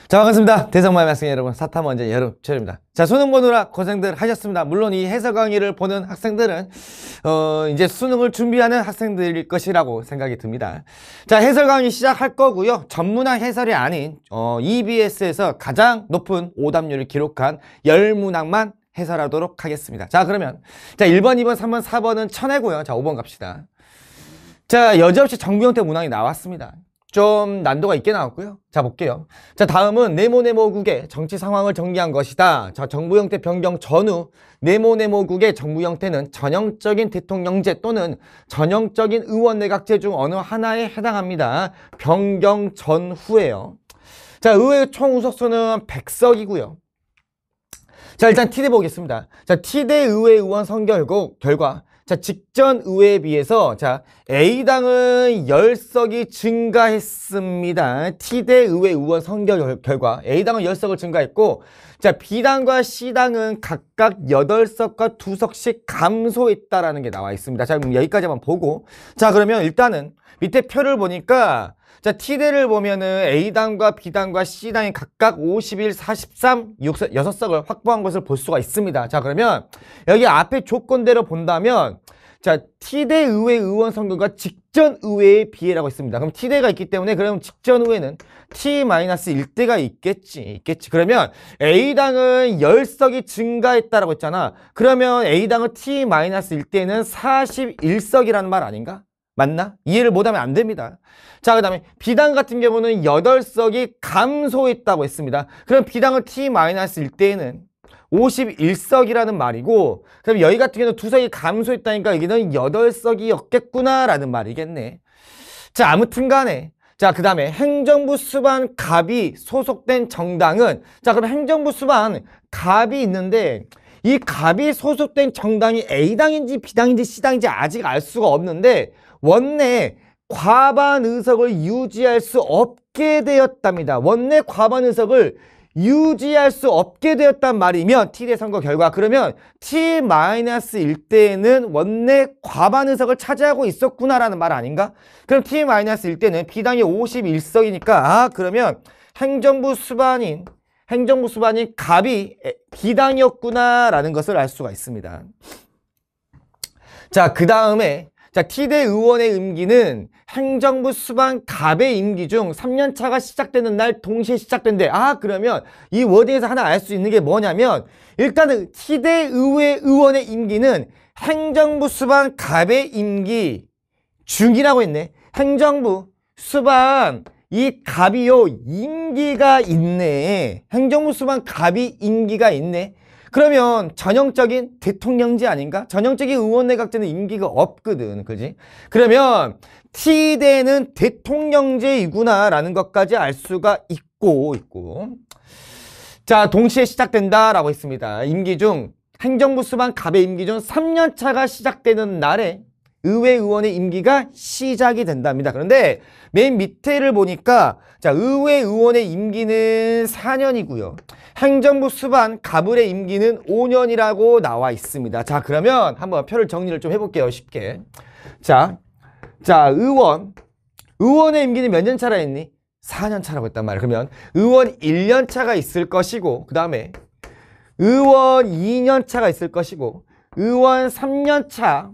자, 반갑습니다. 대성마의 학생 여러분, 사타먼저 여러분, 최입니다. 자, 수능 보느라 고생들 하셨습니다. 물론 이 해설 강의를 보는 학생들은 이제 수능을 준비하는 학생들일 것이라고 생각이 듭니다. 자, 해설 강의 시작할 거고요. 전문학 해설이 아닌 EBS에서 가장 높은 오답률을 기록한 10문항만 해설하도록 하겠습니다. 자, 그러면 자, 1번, 2번, 3번, 4번은 쳐내고요. 자, 5번 갑시다. 자, 여지없이 정부 형태 문항이 나왔습니다. 좀 난도가 있게 나왔고요. 자, 볼게요. 자, 다음은 네모네모국의 정치 상황을 정리한 것이다. 자, 정부 형태 변경 전후 네모네모국의 정부 형태는 전형적인 대통령제 또는 전형적인 의원 내각제 중 어느 하나에 해당합니다. 변경 전후에요. 자, 의회 총 의석수는 100석이고요. 자, 일단 T대 보겠습니다. 자, T대 의회 의원 선거 결과 자, 직전 의회에 비해서 자, A당은 10석이 증가했습니다. T대 의회 의원 선거 결과 A당은 10석을 증가했고 자, B당과 C당은 각각 8석과 2석씩 감소했다라는 게 나와 있습니다. 자, 그럼 여기까지만 보고 자, 그러면 일단은 밑에 표를 보니까 자, T대를 보면은 A당과 B당과 C당이 각각 51, 43, 6석을 확보한 것을 볼 수가 있습니다. 자, 그러면 여기 앞에 조건대로 본다면 자, T대 의회 의원 선거가 직전 의회에 비해라고 있습니다. 그럼 T대가 있기 때문에 그럼 직전 의회는 T-1대가 있겠지. 그러면 A당은 10석이 증가했다라고 했잖아. 그러면 A당은 T-1대는 41석이라는 말 아닌가? 맞나? 이해를 못하면 안 됩니다. 자, 그 다음에 B당 같은 경우는 8석이 감소했다고 했습니다. 그럼 B당은 T-1대에는 51석이라는 말이고 그럼 여기 같은 경우는 2석이 감소했다니까 여기는 8석이었겠구나라는 말이겠네. 자, 아무튼 간에 자, 그 다음에 행정부 수반 갑이 소속된 정당은 자, 그럼 행정부 수반 갑이 있는데 이 갑이 소속된 정당이 A당인지 B당인지 C당인지 아직 알 수가 없는데 원내 과반 의석을 유지할 수 없게 되었답니다. 원내 과반 의석을 유지할 수 없게 되었단 말이면 T대 선거 결과 그러면 T-1대는 원내 과반 의석을 차지하고 있었구나라는 말 아닌가? 그럼 T-1대는 B당이 51석이니까 아 그러면 행정부 수반인 갑이 B당이었구나라는 것을 알 수가 있습니다. 자, 그 다음에 자, T대 의원의 임기는 행정부 수반 갑의 임기 중 3년차가 시작되는 날 동시에 시작된대. 아, 그러면 이 워딩에서 하나 알 수 있는 게 뭐냐면 일단은 T대 의회 의원의 임기는 행정부 수반 갑의 임기 중이라고 했네. 행정부 수반 이 갑이요 임기가 있네. 행정부 수반 갑이 임기가 있네. 그러면 전형적인 대통령제 아닌가? 전형적인 의원 내각제는 임기가 없거든. 그지? 그러면 T대는 대통령제이구나 라는 것까지 알 수가 있고 자, 동시에 시작된다라고 했습니다. 임기 중 행정부 수반 갑의 임기 중 3년차가 시작되는 날에 의회 의원의 임기가 시작이 된답니다. 그런데 맨 밑에를 보니까 자, 의회 의원의 임기는 4년이고요. 행정부 수반 갑을의 임기는 5년이라고 나와 있습니다. 자, 그러면 한번 표를 정리를 좀 해볼게요. 쉽게. 자, 의원의 임기는 몇 년 차라 했니? 4년 차라고 했단 말이에요. 그러면 의원 1년 차가 있을 것이고 그 다음에 의원 2년 차가 있을 것이고 의원 3년 차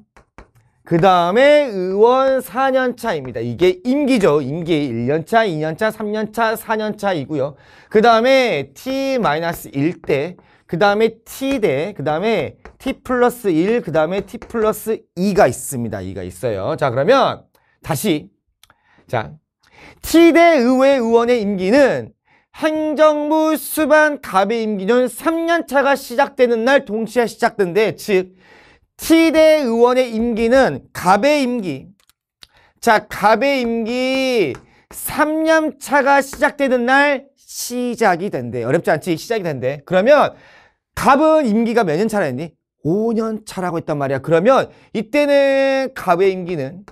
그 다음에 의원 4년차입니다. 이게 임기죠. 임기 1년차, 2년차, 3년차, 4년차이고요. 그 다음에 T-1대, 그 다음에 T대, 그 다음에 T+1, 그 다음에 T+2가 있습니다. 2가 있어요. 자, 그러면 다시 자, T대 의회 의원의 임기는 행정부 수반 갑의 임기는 3년차가 시작되는 날 동시에 시작된대. 즉 T대 의원의 임기는 갑의 임기 자, 갑의 임기 3년 차가 시작되는 날 시작이 된대. 어렵지 않지? 시작이 된대. 그러면 갑은 임기가 몇 년 차라 했니? 5년 차라고 했단 말이야. 그러면 이때는 갑의 임기는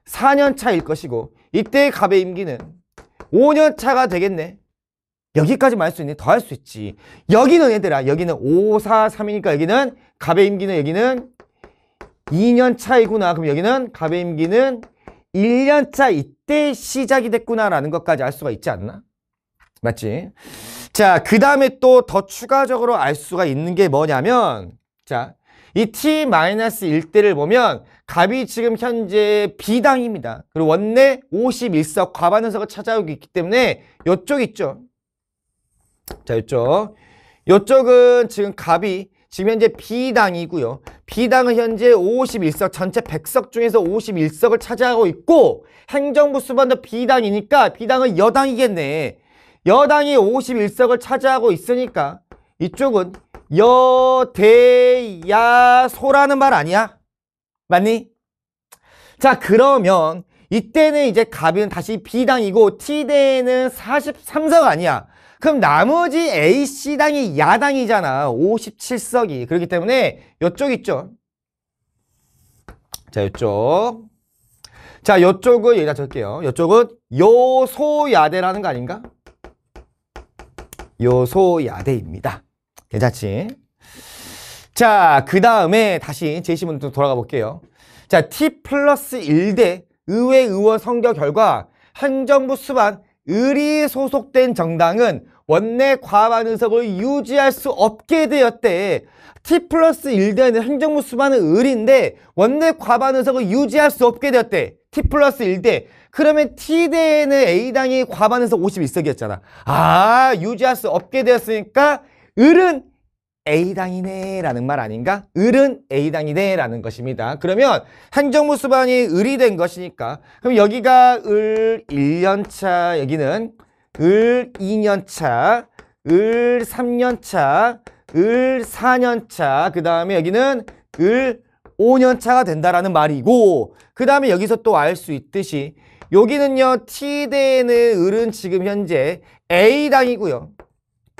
4년 차일 것이고 이때 갑의 임기는 5년 차가 되겠네. 여기까지 말 수 있니? 더 할 수 있지. 여기는 얘들아 여기는 5, 4, 3이니까 여기는 갑의 임기는 여기는 2년 차이구나. 그럼 여기는 갑의 임기는 1년 차 이때 시작이 됐구나라는 것까지 알 수가 있지 않나? 맞지? 자, 그 다음에 또 더 추가적으로 알 수가 있는 게 뭐냐면, 자, 이 t-1대를 보면 갑이 지금 현재 B당입니다. 그리고 원내 51석 과반응석을 차지하고 있기 때문에 요쪽 있죠. 자, 요쪽은 지금 갑이 지금 현재 B당이고요. B당은 현재 51석, 전체 100석 중에서 51석을 차지하고 있고 행정부 수반도 B당이니까 B당은 여당이겠네. 여당이 51석을 차지하고 있으니까 이쪽은 여대야소라는 말 아니야? 맞니? 자, 그러면 이때는 이제 갑은 다시 B당이고 T대에는 43석 아니야. 그럼 나머지 AC당이 야당이잖아. 57석이. 그렇기 때문에 요쪽 있죠. 자, 요쪽. 자, 요쪽은 여기다 적을게요. 요쪽은 요소야대라는 거 아닌가? 요소야대입니다. 괜찮지? 자, 그 다음에 다시 제시문 또 돌아가 볼게요. 자, T+1대 의회 의원 선거 결과 행정부 수반 을이 소속된 정당은 원내 과반 의석을 유지할 수 없게 되었대. T+1대는 행정부 수반은 을인데 원내 과반 의석을 유지할 수 없게 되었대. T+1대. 그러면 T대에는 A당이 과반 의석 51석이었잖아. 아, 유지할 수 없게 되었으니까 을은 A당이네 라는 말 아닌가? 을은 A당이네 라는 것입니다. 그러면 행정부 수반이 을이 된 것이니까 그럼 여기가 을 1년차, 여기는 을 2년차, 을 3년차, 을 4년차, 그 다음에 여기는 을 5년차가 된다라는 말이고 그 다음에 여기서 또 알 수 있듯이 여기는요 T대에는 을은 지금 현재 A당이고요.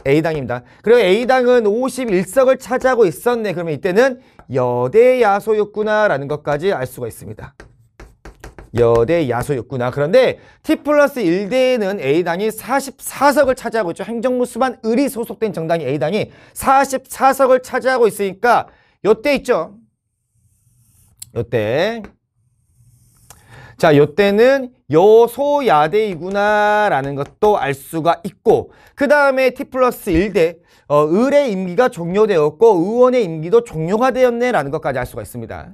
A당입니다. 그리고 A당은 51석을 차지하고 있었네. 그러면 이때는 여대야소였구나 라는 것까지 알 수가 있습니다. 여대야소였구나. 그런데 T+1대에는 A당이 44석을 차지하고 있죠. 행정부 수반 을이 소속된 정당이 A당이 44석을 차지하고 있으니까 요때 있죠. 요때. 자, 요때는 요소야대이구나 라는 것도 알 수가 있고 그 다음에 T+1대 을의 임기가 종료되었고 의원의 임기도 종료가 되었네 라는 것까지 알 수가 있습니다.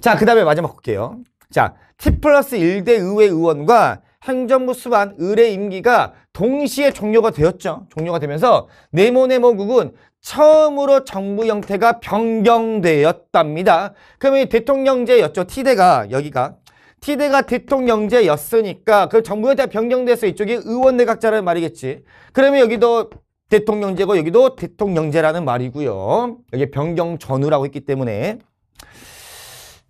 자, 그 다음에 마지막 볼게요. 자, T+1대 의회 의원과 행정부 수반 을의 임기가 동시에 종료가 되었죠. 종료가 되면서 네모네모국은 처음으로 정부 형태가 변경되었답니다. 그러면 대통령제였죠. T대가 여기가 T대가 대통령제였으니까 그 정부 형태가 변경돼서 이쪽이 의원내각제라는 말이겠지. 그러면 여기도 대통령제고 여기도 대통령제라는 말이고요. 여기 변경 전후라고 했기 때문에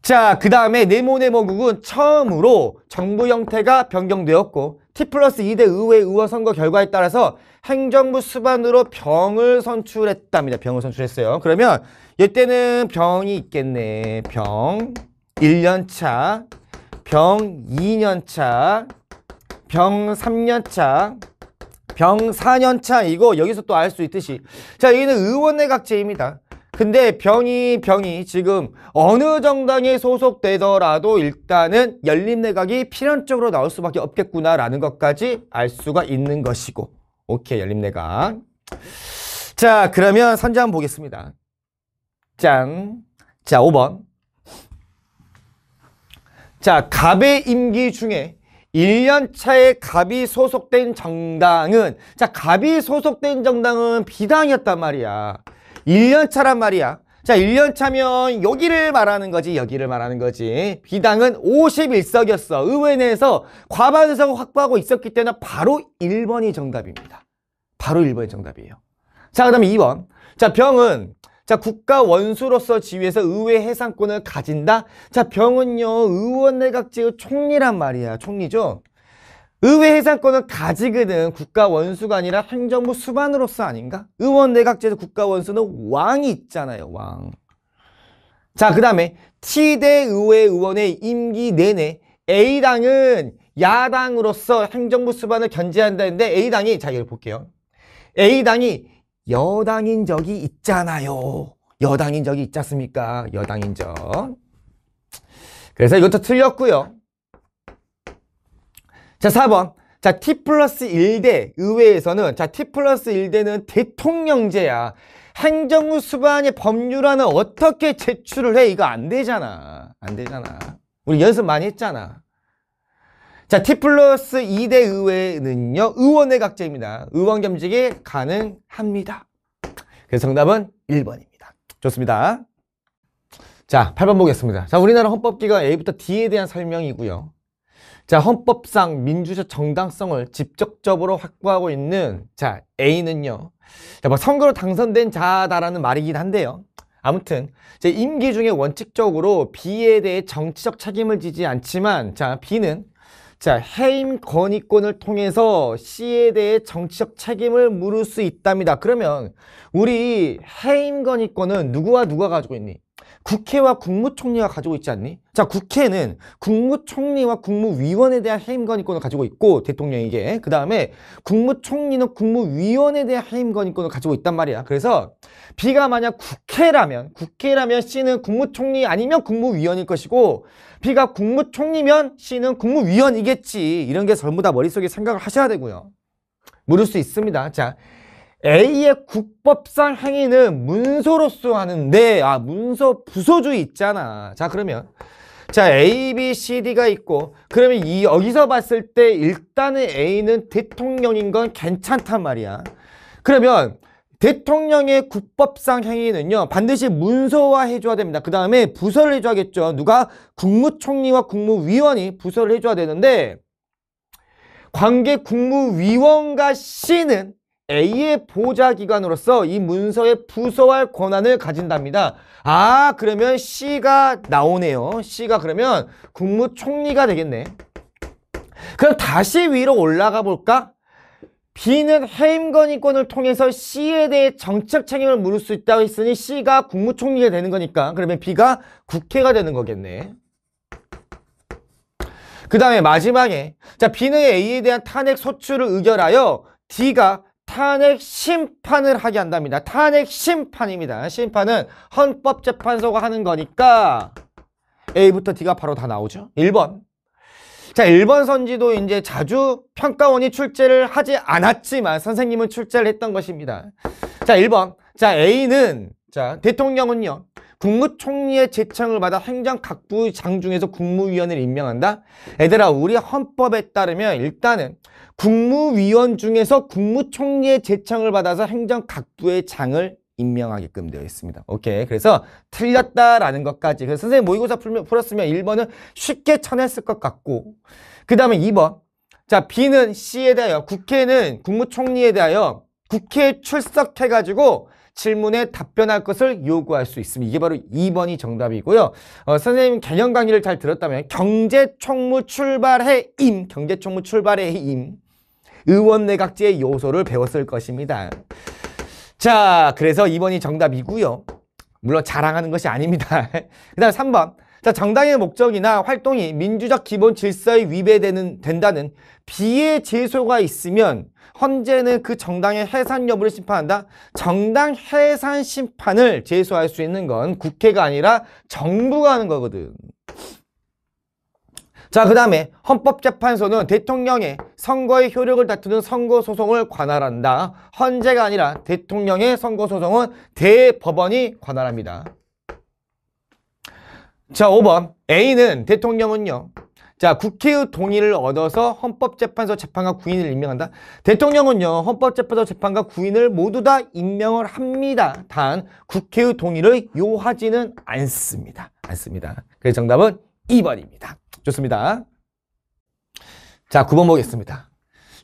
자, 그 다음에 네모네모국은 처음으로 정부 형태가 변경되었고 T+2대 의회 의원 선거 결과에 따라서 행정부 수반으로 병을 선출했답니다. 병을 선출했어요. 그러면 이때는 병이 있겠네. 병 1년차, 병 2년차, 병 3년차, 병 4년차이고 여기서 또 알 수 있듯이 자, 여기는 의원내각제입니다. 근데 병이 지금 어느 정당에 소속되더라도 일단은 열린내각이 필연적으로 나올 수밖에 없겠구나라는 것까지 알 수가 있는 것이고 오케이, 열린내각. 자, 그러면 선제 한번 보겠습니다. 짠. 자, 5번. 자, 갑의 임기 중에 1년차에 갑이 소속된 정당은 자, 갑이 소속된 정당은 B당이었단 말이야. 1년차란 말이야. 자, 1년차면 여기를 말하는 거지, 여기를 말하는 거지. B당은 51석이었어. 의회 내에서 과반의석을 확보하고 있었기 때문에 바로 1번이 정답입니다. 바로 1번이 정답이에요. 자, 그 다음에 2번. 자, 병은 자, 국가 원수로서 지위에서 의회 해상권을 가진다. 자, 병은요 의원내각제의 총리란 말이야. 총리죠. 의회 해상권을 가지거든. 국가 원수가 아니라 행정부 수반으로서 아닌가? 의원내각제에서 국가 원수는 왕이 있잖아요. 왕. 자, 그 다음에 T대 의회 의원의 임기 내내 A당은 야당으로서 행정부 수반을 견제한다 했는데 A당이 자, 여기 볼게요. A당이 여당인 적이 있잖아요. 여당인 적이 있지 않습니까? 여당인 적. 그래서 이것도 틀렸고요. 자, 4번. 자, T 플러스 1대 의회에서는 자, T 플러스 1대는 대통령제야. 행정부 수반의 법률안은 어떻게 제출을 해? 이거 안 되잖아. 안 되잖아. 우리 연습 많이 했잖아. 자, T 플러스 2대 의회는요, 의원의 각제입니다. 의원 겸직이 가능합니다. 그래서 정답은 1번입니다. 좋습니다. 자, 8번 보겠습니다. 자, 우리나라 헌법기관 A부터 D에 대한 설명이고요. 자, 헌법상 민주적 정당성을 직접적으로 확보하고 있는 자, A는요. 자, 뭐 선거로 당선된 자다라는 말이긴 한데요. 아무튼 제 임기 중에 원칙적으로 B에 대해 정치적 책임을 지지 않지만 자, B는 자, 해임 건의권을 통해서 C에 대해 정치적 책임을 물을 수 있답니다. 그러면 우리 해임 건의권은 누구와 누가 가지고 있니? 국회와 국무총리가 가지고 있지 않니? 자, 국회는 국무총리와 국무위원에 대한 해임 건의권을 가지고 있고 대통령에게 그 다음에 국무총리는 국무위원에 대한 해임 건의권을 가지고 있단 말이야. 그래서 B가 만약 국회라면 C는 국무총리 아니면 국무위원일 것이고 B가 국무총리면 C는 국무위원이겠지. 이런 게 전부 다 머릿속에 생각을 하셔야 되고요. 물을 수 있습니다. 자, A의 국법상 행위는 문서로서 하는데 문서 부서주의 있잖아. 자, 그러면 자, A, B, C, D가 있고 그러면 여기서 봤을 때 일단은 A는 대통령인 건 괜찮단 말이야. 그러면 대통령의 국법상 행위는요, 반드시 문서화 해줘야 됩니다. 그 다음에 부서를 해줘야겠죠. 누가? 국무총리와 국무위원이 부서를 해줘야 되는데 관계 국무위원과 C는 A의 보좌기관으로서 이 문서에 부서할 권한을 가진답니다. 그러면 C가 나오네요. C가 그러면 국무총리가 되겠네. 그럼 다시 위로 올라가 볼까? B는 해임건의권을 통해서 C에 대해 정책 책임을 물을 수 있다고 했으니 C가 국무총리가 되는 거니까 그러면 B가 국회가 되는 거겠네. 그 다음에 마지막에 자, B는 A에 대한 탄핵 소추를 의결하여 D가 탄핵 심판을 하게 한답니다. 탄핵 심판입니다. 심판은 헌법재판소가 하는 거니까 A부터 D가 바로 다 나오죠. 1번. 자, 1번 선지도 이제 자주 평가원이 출제를 하지 않았지만 선생님은 출제를 했던 것입니다. 자, 1번. 자, A는 자, 대통령은요. 국무총리의 제청을 받아 행정각부장 중에서 국무위원을 임명한다. 얘들아, 우리 헌법에 따르면 일단은 국무위원 중에서 국무총리의 제청을 받아서 행정각부의 장을 임명하게끔 되어 있습니다. 오케이. 그래서 틀렸다라는 것까지. 그래서 선생님 모의고사 풀었으면 1번은 쉽게 쳐냈을 것 같고 그 다음에 2번. 자, B는 C에 대하여 국회는 국무총리에 대하여 국회에 출석해가지고 질문에 답변할 것을 요구할 수 있습니다. 이게 바로 2번이 정답이고요. 선생님 개념 강의를 잘 들었다면 경제총무 출발의 임, 경제총무 출발의 임, 의원 내각제의 요소를 배웠을 것입니다. 자, 그래서 2번이 정답이고요. 물론 자랑하는 것이 아닙니다. 그 다음 3번. 자, 정당의 목적이나 활동이 민주적 기본 질서에 위배된다는 비의 제소가 있으면 헌재는 그 정당의 해산 여부를 심판한다. 정당 해산 심판을 제소할 수 있는 건 국회가 아니라 정부가 하는 거거든. 자, 그 다음에 헌법재판소는 대통령의 선거의 효력을 다투는 선거소송을 관할한다. 헌재가 아니라 대통령의 선거소송은 대법원이 관할합니다. 자, 5번. A는 대통령은요. 자, 국회의 동의를 얻어서 헌법재판소 재판관 구인을 임명한다. 대통령은요. 헌법재판소 재판관 구인을 모두 다 임명을 합니다. 단 국회의 동의를 요하지는 않습니다. 그래서 정답은 2번입니다. 좋습니다. 자, 9번 보겠습니다.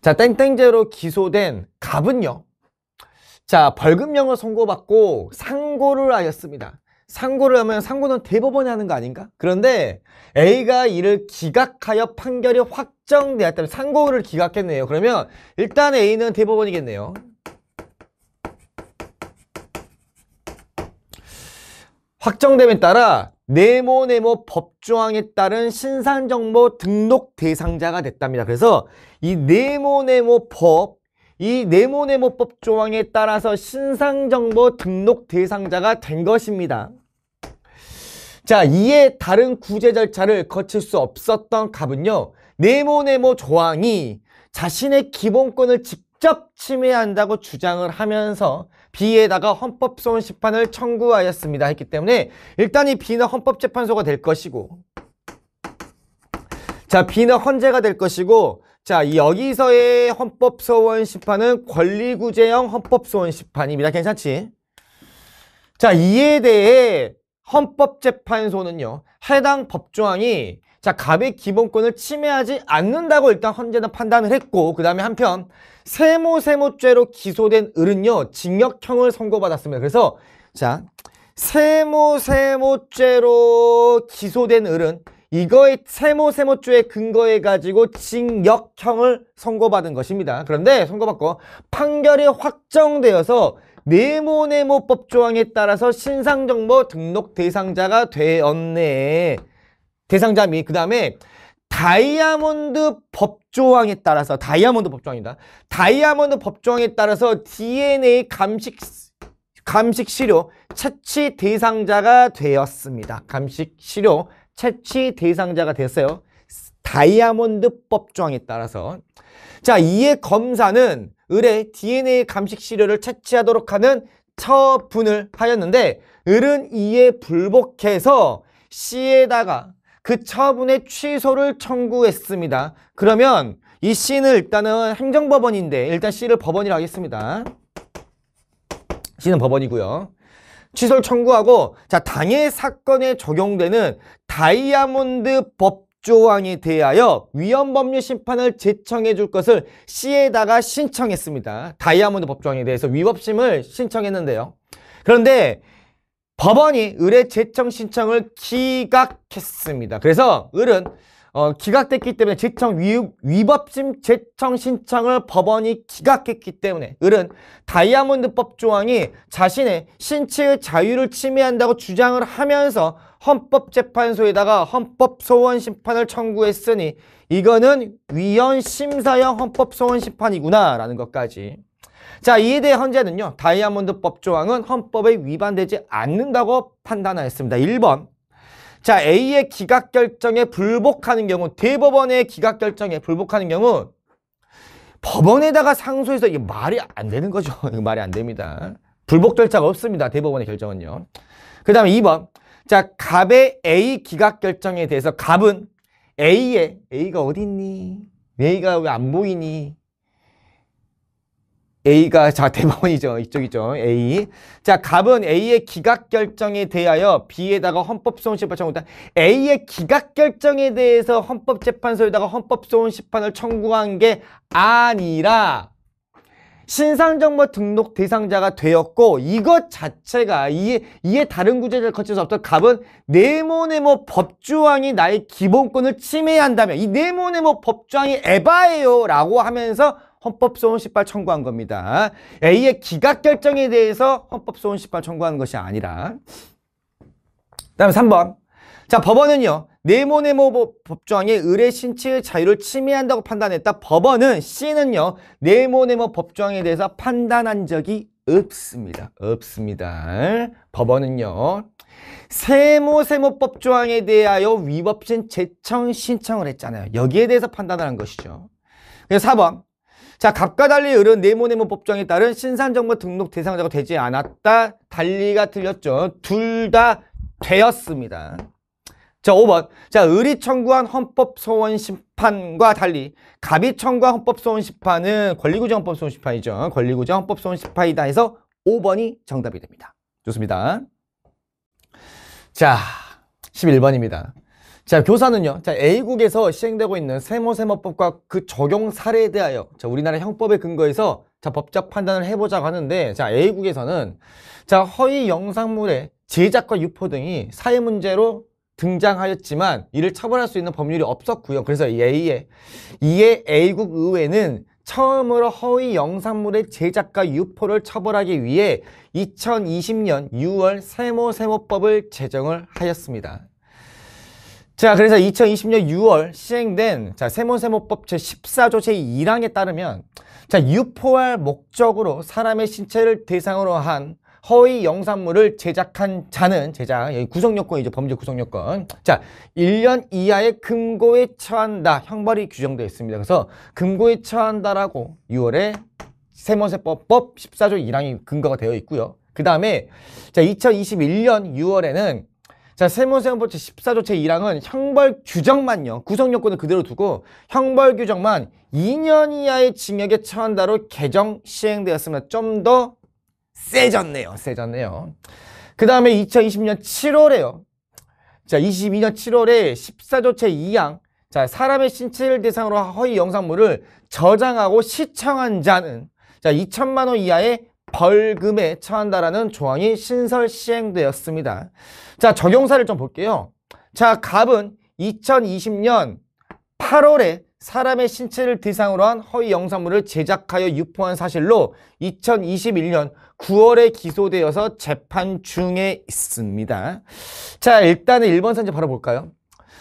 자, 땡땡죄로 기소된 갑은요. 자, 벌금형을 선고받고 상고를 하였습니다. 상고를 하면 상고는 대법원이 하는 거 아닌가? 그런데 A가 이를 기각하여 판결이 확정되었다면 상고를 기각했네요. 그러면 일단 A는 대법원이겠네요. 확정됨에 따라 네모네모 법조항에 따른 신상정보 등록 대상자가 됐답니다. 그래서 이 네모네모 법 조항에 따라서 신상정보 등록 대상자가 된 것입니다. 자, 이에 다른 구제 절차를 거칠 수 없었던 갑은요. 네모네모 조항이 자신의 기본권을 직접 침해한다고 주장을 하면서 B에다가 헌법소원 심판을 청구하였습니다. 했기 때문에 일단 이 B는 헌법재판소가 될 것이고, 자, B는 헌재가 될 것이고, 자, 여기서의 헌법소원 심판은 권리구제형 헌법소원 심판입니다. 괜찮지? 자, 이에 대해 헌법재판소는요, 해당 법조항이 자, 갑의 기본권을 침해하지 않는다고 일단 헌재는 판단을 했고, 그 다음에 한편 세모세모죄로 기소된 을은요, 징역형을 선고받았습니다. 그래서 자, 세모세모죄로 기소된 을은 이거의 세모세모죄에 근거해 가지고 징역형을 선고받은 것입니다. 그런데 선고받고 판결이 확정되어서 네모네모 법조항에 따라서 신상정보 등록 대상자가 되었네. 대상자 및 그 다음에 다이아몬드 법조항에 따라서, 다이아몬드 법조항이다. 다이아몬드 법조항에 따라서 DNA 감식 시료 채취 대상자가 되었습니다. 감식 시료 채취 대상자가 됐어요. 다이아몬드 법조항에 따라서. 자, 이에 검사는 을의 DNA 감식 시료를 채취하도록 하는 처분을 하였는데, 을은 이에 불복해서 C에다가 그 처분의 취소를 청구했습니다. 그러면 이 C는 일단은 행정법원인데 일단 C를 법원이라고 하겠습니다. C는 법원이고요. 취소를 청구하고, 자, 당해 사건에 적용되는 다이아몬드 법조항에 대하여 위헌법률 심판을 제청해 줄 것을 C에다가 신청했습니다. 다이아몬드 법조항에 대해서 위법심을 신청했는데요. 그런데 법원이 을의 제청 신청을 기각했습니다. 그래서 을은 기각됐기 때문에 위법심 제청 신청을 법원이 기각했기 때문에 을은 다이아몬드 법조항이 자신의 신체의 자유를 침해한다고 주장을 하면서 헌법재판소에다가 헌법소원 심판을 청구했으니 이거는 위헌심사형 헌법소원 심판이구나 라는 것까지. 자, 이에 대해 헌재는요, 다이아몬드 법조항은 헌법에 위반되지 않는다고 판단하였습니다. 1번. 자, A의 기각결정에 불복하는 경우, 대법원의 기각결정에 불복하는 경우 법원에다가 상소해서 이게 말이 안 되는 거죠. 이거 말이 안 됩니다. 불복 절차가 없습니다. 대법원의 결정은요. 그 다음에 2번. 자, 갑의 A 기각결정에 대해서 갑은 A가 어디 있니? A가 왜 안 보이니? A가, 자, 대법원이죠. 이쪽이죠. A. 자, 갑은 A의 기각결정에 대하여 B에다가 헌법소원 심판 청구했다. A의 기각결정에 대해서 헌법재판소에다가 헌법소원 심판을 청구한 게 아니라 신상정보 등록 대상자가 되었고, 이것 자체가 이에 다른 구제를 거칠 수 없던 갑은 네모네모 법조항이 나의 기본권을 침해한다면 이 네모네모 법조항이 에바예요 라고 하면서 헌법소원 심판 청구한 겁니다. A의 기각결정에 대해서 헌법소원 심판 청구하는 것이 아니라. 그 다음에 3번. 자, 법원은요, 네모네모 법조항이 을의 신체의 자유를 침해한다고 판단했다. 법원은 C는요, 네모네모 법조항에 대해서 판단한 적이 없습니다. 법원은요, 세모세모 법조항에 대하여 위법심 제청 신청을 했잖아요. 여기에 대해서 판단을 한 것이죠. 그래서 4번. 자, 갑과 달리 을은 네모네모 법조항에 따른 신상정보 등록 대상자가 되지 않았다. 달리가 틀렸죠. 둘 다 되었습니다. 자, 5번. 자, 을이 청구한 헌법소원 심판과 달리 갑이 청구한 헌법소원 심판은 권리구제 헌법소원 심판이죠. 권리구제 헌법소원 심판이다 해서 5번이 정답이 됩니다. 좋습니다. 자, 11번입니다. 자, 교사는요, 자, A국에서 시행되고 있는 세모세모법과 그 적용 사례에 대하여 자, 우리나라 형법에 근거해서 자, 법적 판단을 해보자고 하는데, 자, A국에서는 자, 허위 영상물의 제작과 유포 등이 사회 문제로 등장하였지만 이를 처벌할 수 있는 법률이 없었고요. 그래서 이에 A국 의회는 처음으로 허위 영상물의 제작과 유포를 처벌하기 위해 2020년 6월 세모세모법을 제정을 하였습니다. 자, 그래서 2020년 6월 시행된 자, 세모세모법 제14조 제1항에 따르면 자, 유포할 목적으로 사람의 신체를 대상으로 한 허위 영상물을 제작한 자는 여기 구성요건이죠. 범죄 구성요건. 자, 1년 이하의 금고에 처한다. 형벌이 규정되어 있습니다. 그래서 금고에 처한다라고 6월에 세무세법 14조 1항이 근거가 되어 있고요. 그 다음에 자, 2021년 6월에는 자, 세무세법제 14조 제1항은 형벌 규정만요. 구성 요건을 그대로 두고 형벌 규정만 2년 이하의 징역에 처한다로 개정 시행되었습니다. 좀 더 세졌네요. 그 다음에 2020년 7월에요. 자, 22년 7월에 14조 제2항. 자, 사람의 신체를 대상으로 허위 영상물을 저장하고 시청한 자는 자, 2천만 원 이하의 벌금에 처한다라는 조항이 신설 시행되었습니다. 자, 적용사를 좀 볼게요. 자, 갑은 2020년 8월에 사람의 신체를 대상으로 한 허위 영상물을 제작하여 유포한 사실로 2021년 9월에 기소되어서 재판 중에 있습니다. 자, 일단은 1번 선지 바로 볼까요?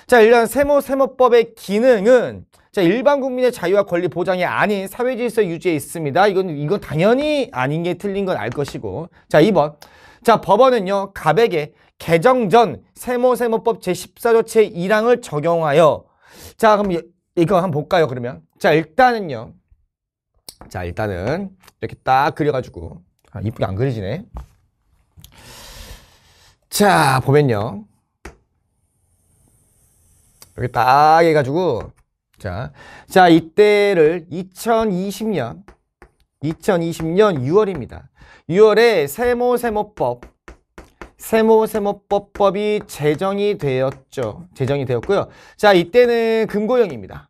자, 일단 세무법의 기능은 자, 일반 국민의 자유와 권리 보장이 아닌 사회질서 유지에 있습니다. 이건 당연히 아닌 게 틀린 건 알 것이고. 자, 2번. 자, 법원은요, 갑에게 개정 전 세무법 제14조 제1항을 적용하여 자, 그럼 이거 한번 볼까요, 그러면? 자, 일단은 이렇게 딱 그려가지고 이쁘게 안 그려지네. 자, 보면요. 이렇게 딱 해가지고 자, 이때를 2020년 6월입니다. 6월에 세무세법법이 제정이 되었고요. 자, 이때는 금고형입니다.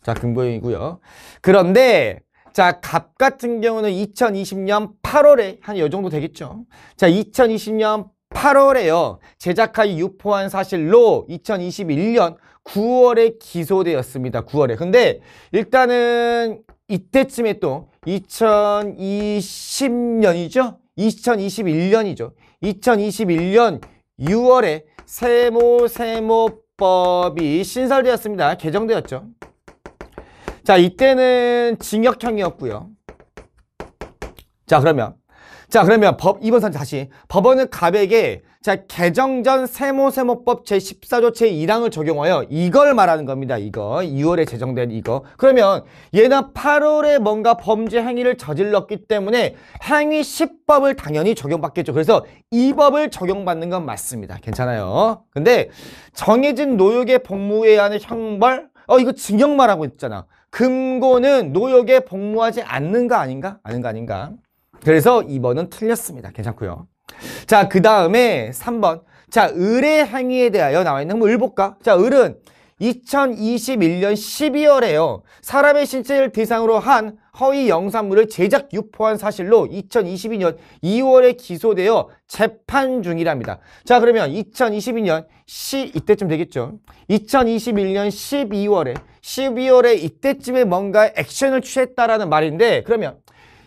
자, 금고형이고요. 그런데 자, 갑 같은 경우는 2020년 8월에 한 요 정도 되겠죠. 자, 2020년 8월에요. 제작하여 유포한 사실로 2021년 9월에 기소되었습니다. 9월에. 근데 일단은 이때쯤에 또 2020년이죠? 2021년이죠. 2021년 6월에 세무법이 신설되었습니다. 개정되었죠. 자, 이때는 징역형이었고요. 자, 그러면 2번 선 다시 법원은 갑에게 자, 개정 전 세무법 제14조 제1항을 적용하여 이걸 말하는 겁니다. 이거 2월에 제정된 이거. 그러면 얘는 8월에 뭔가 범죄 행위를 저질렀기 때문에 행위 10법을 당연히 적용받겠죠. 그래서 이 법을 적용받는 건 맞습니다. 괜찮아요. 근데 정해진 노역에 복무해야 하는 형벌 이거 징역 말하고 있잖아. 금고는 노역에 복무하지 않는 거 아닌가? 아닌가? 그래서 2번은 틀렸습니다. 괜찮고요. 자, 그 다음에 3번. 자, 을의 행위에 대하여 나와 있는 을 볼까? 자, 을은 2021년 12월에요. 사람의 신체를 대상으로 한 허위 영상물을 제작 유포한 사실로 2022년 2월에 기소되어 재판 중이랍니다. 자, 그러면 2022년 이때쯤 되겠죠. 2021년 12월에 이때쯤에 뭔가 액션을 취했다라는 말인데 그러면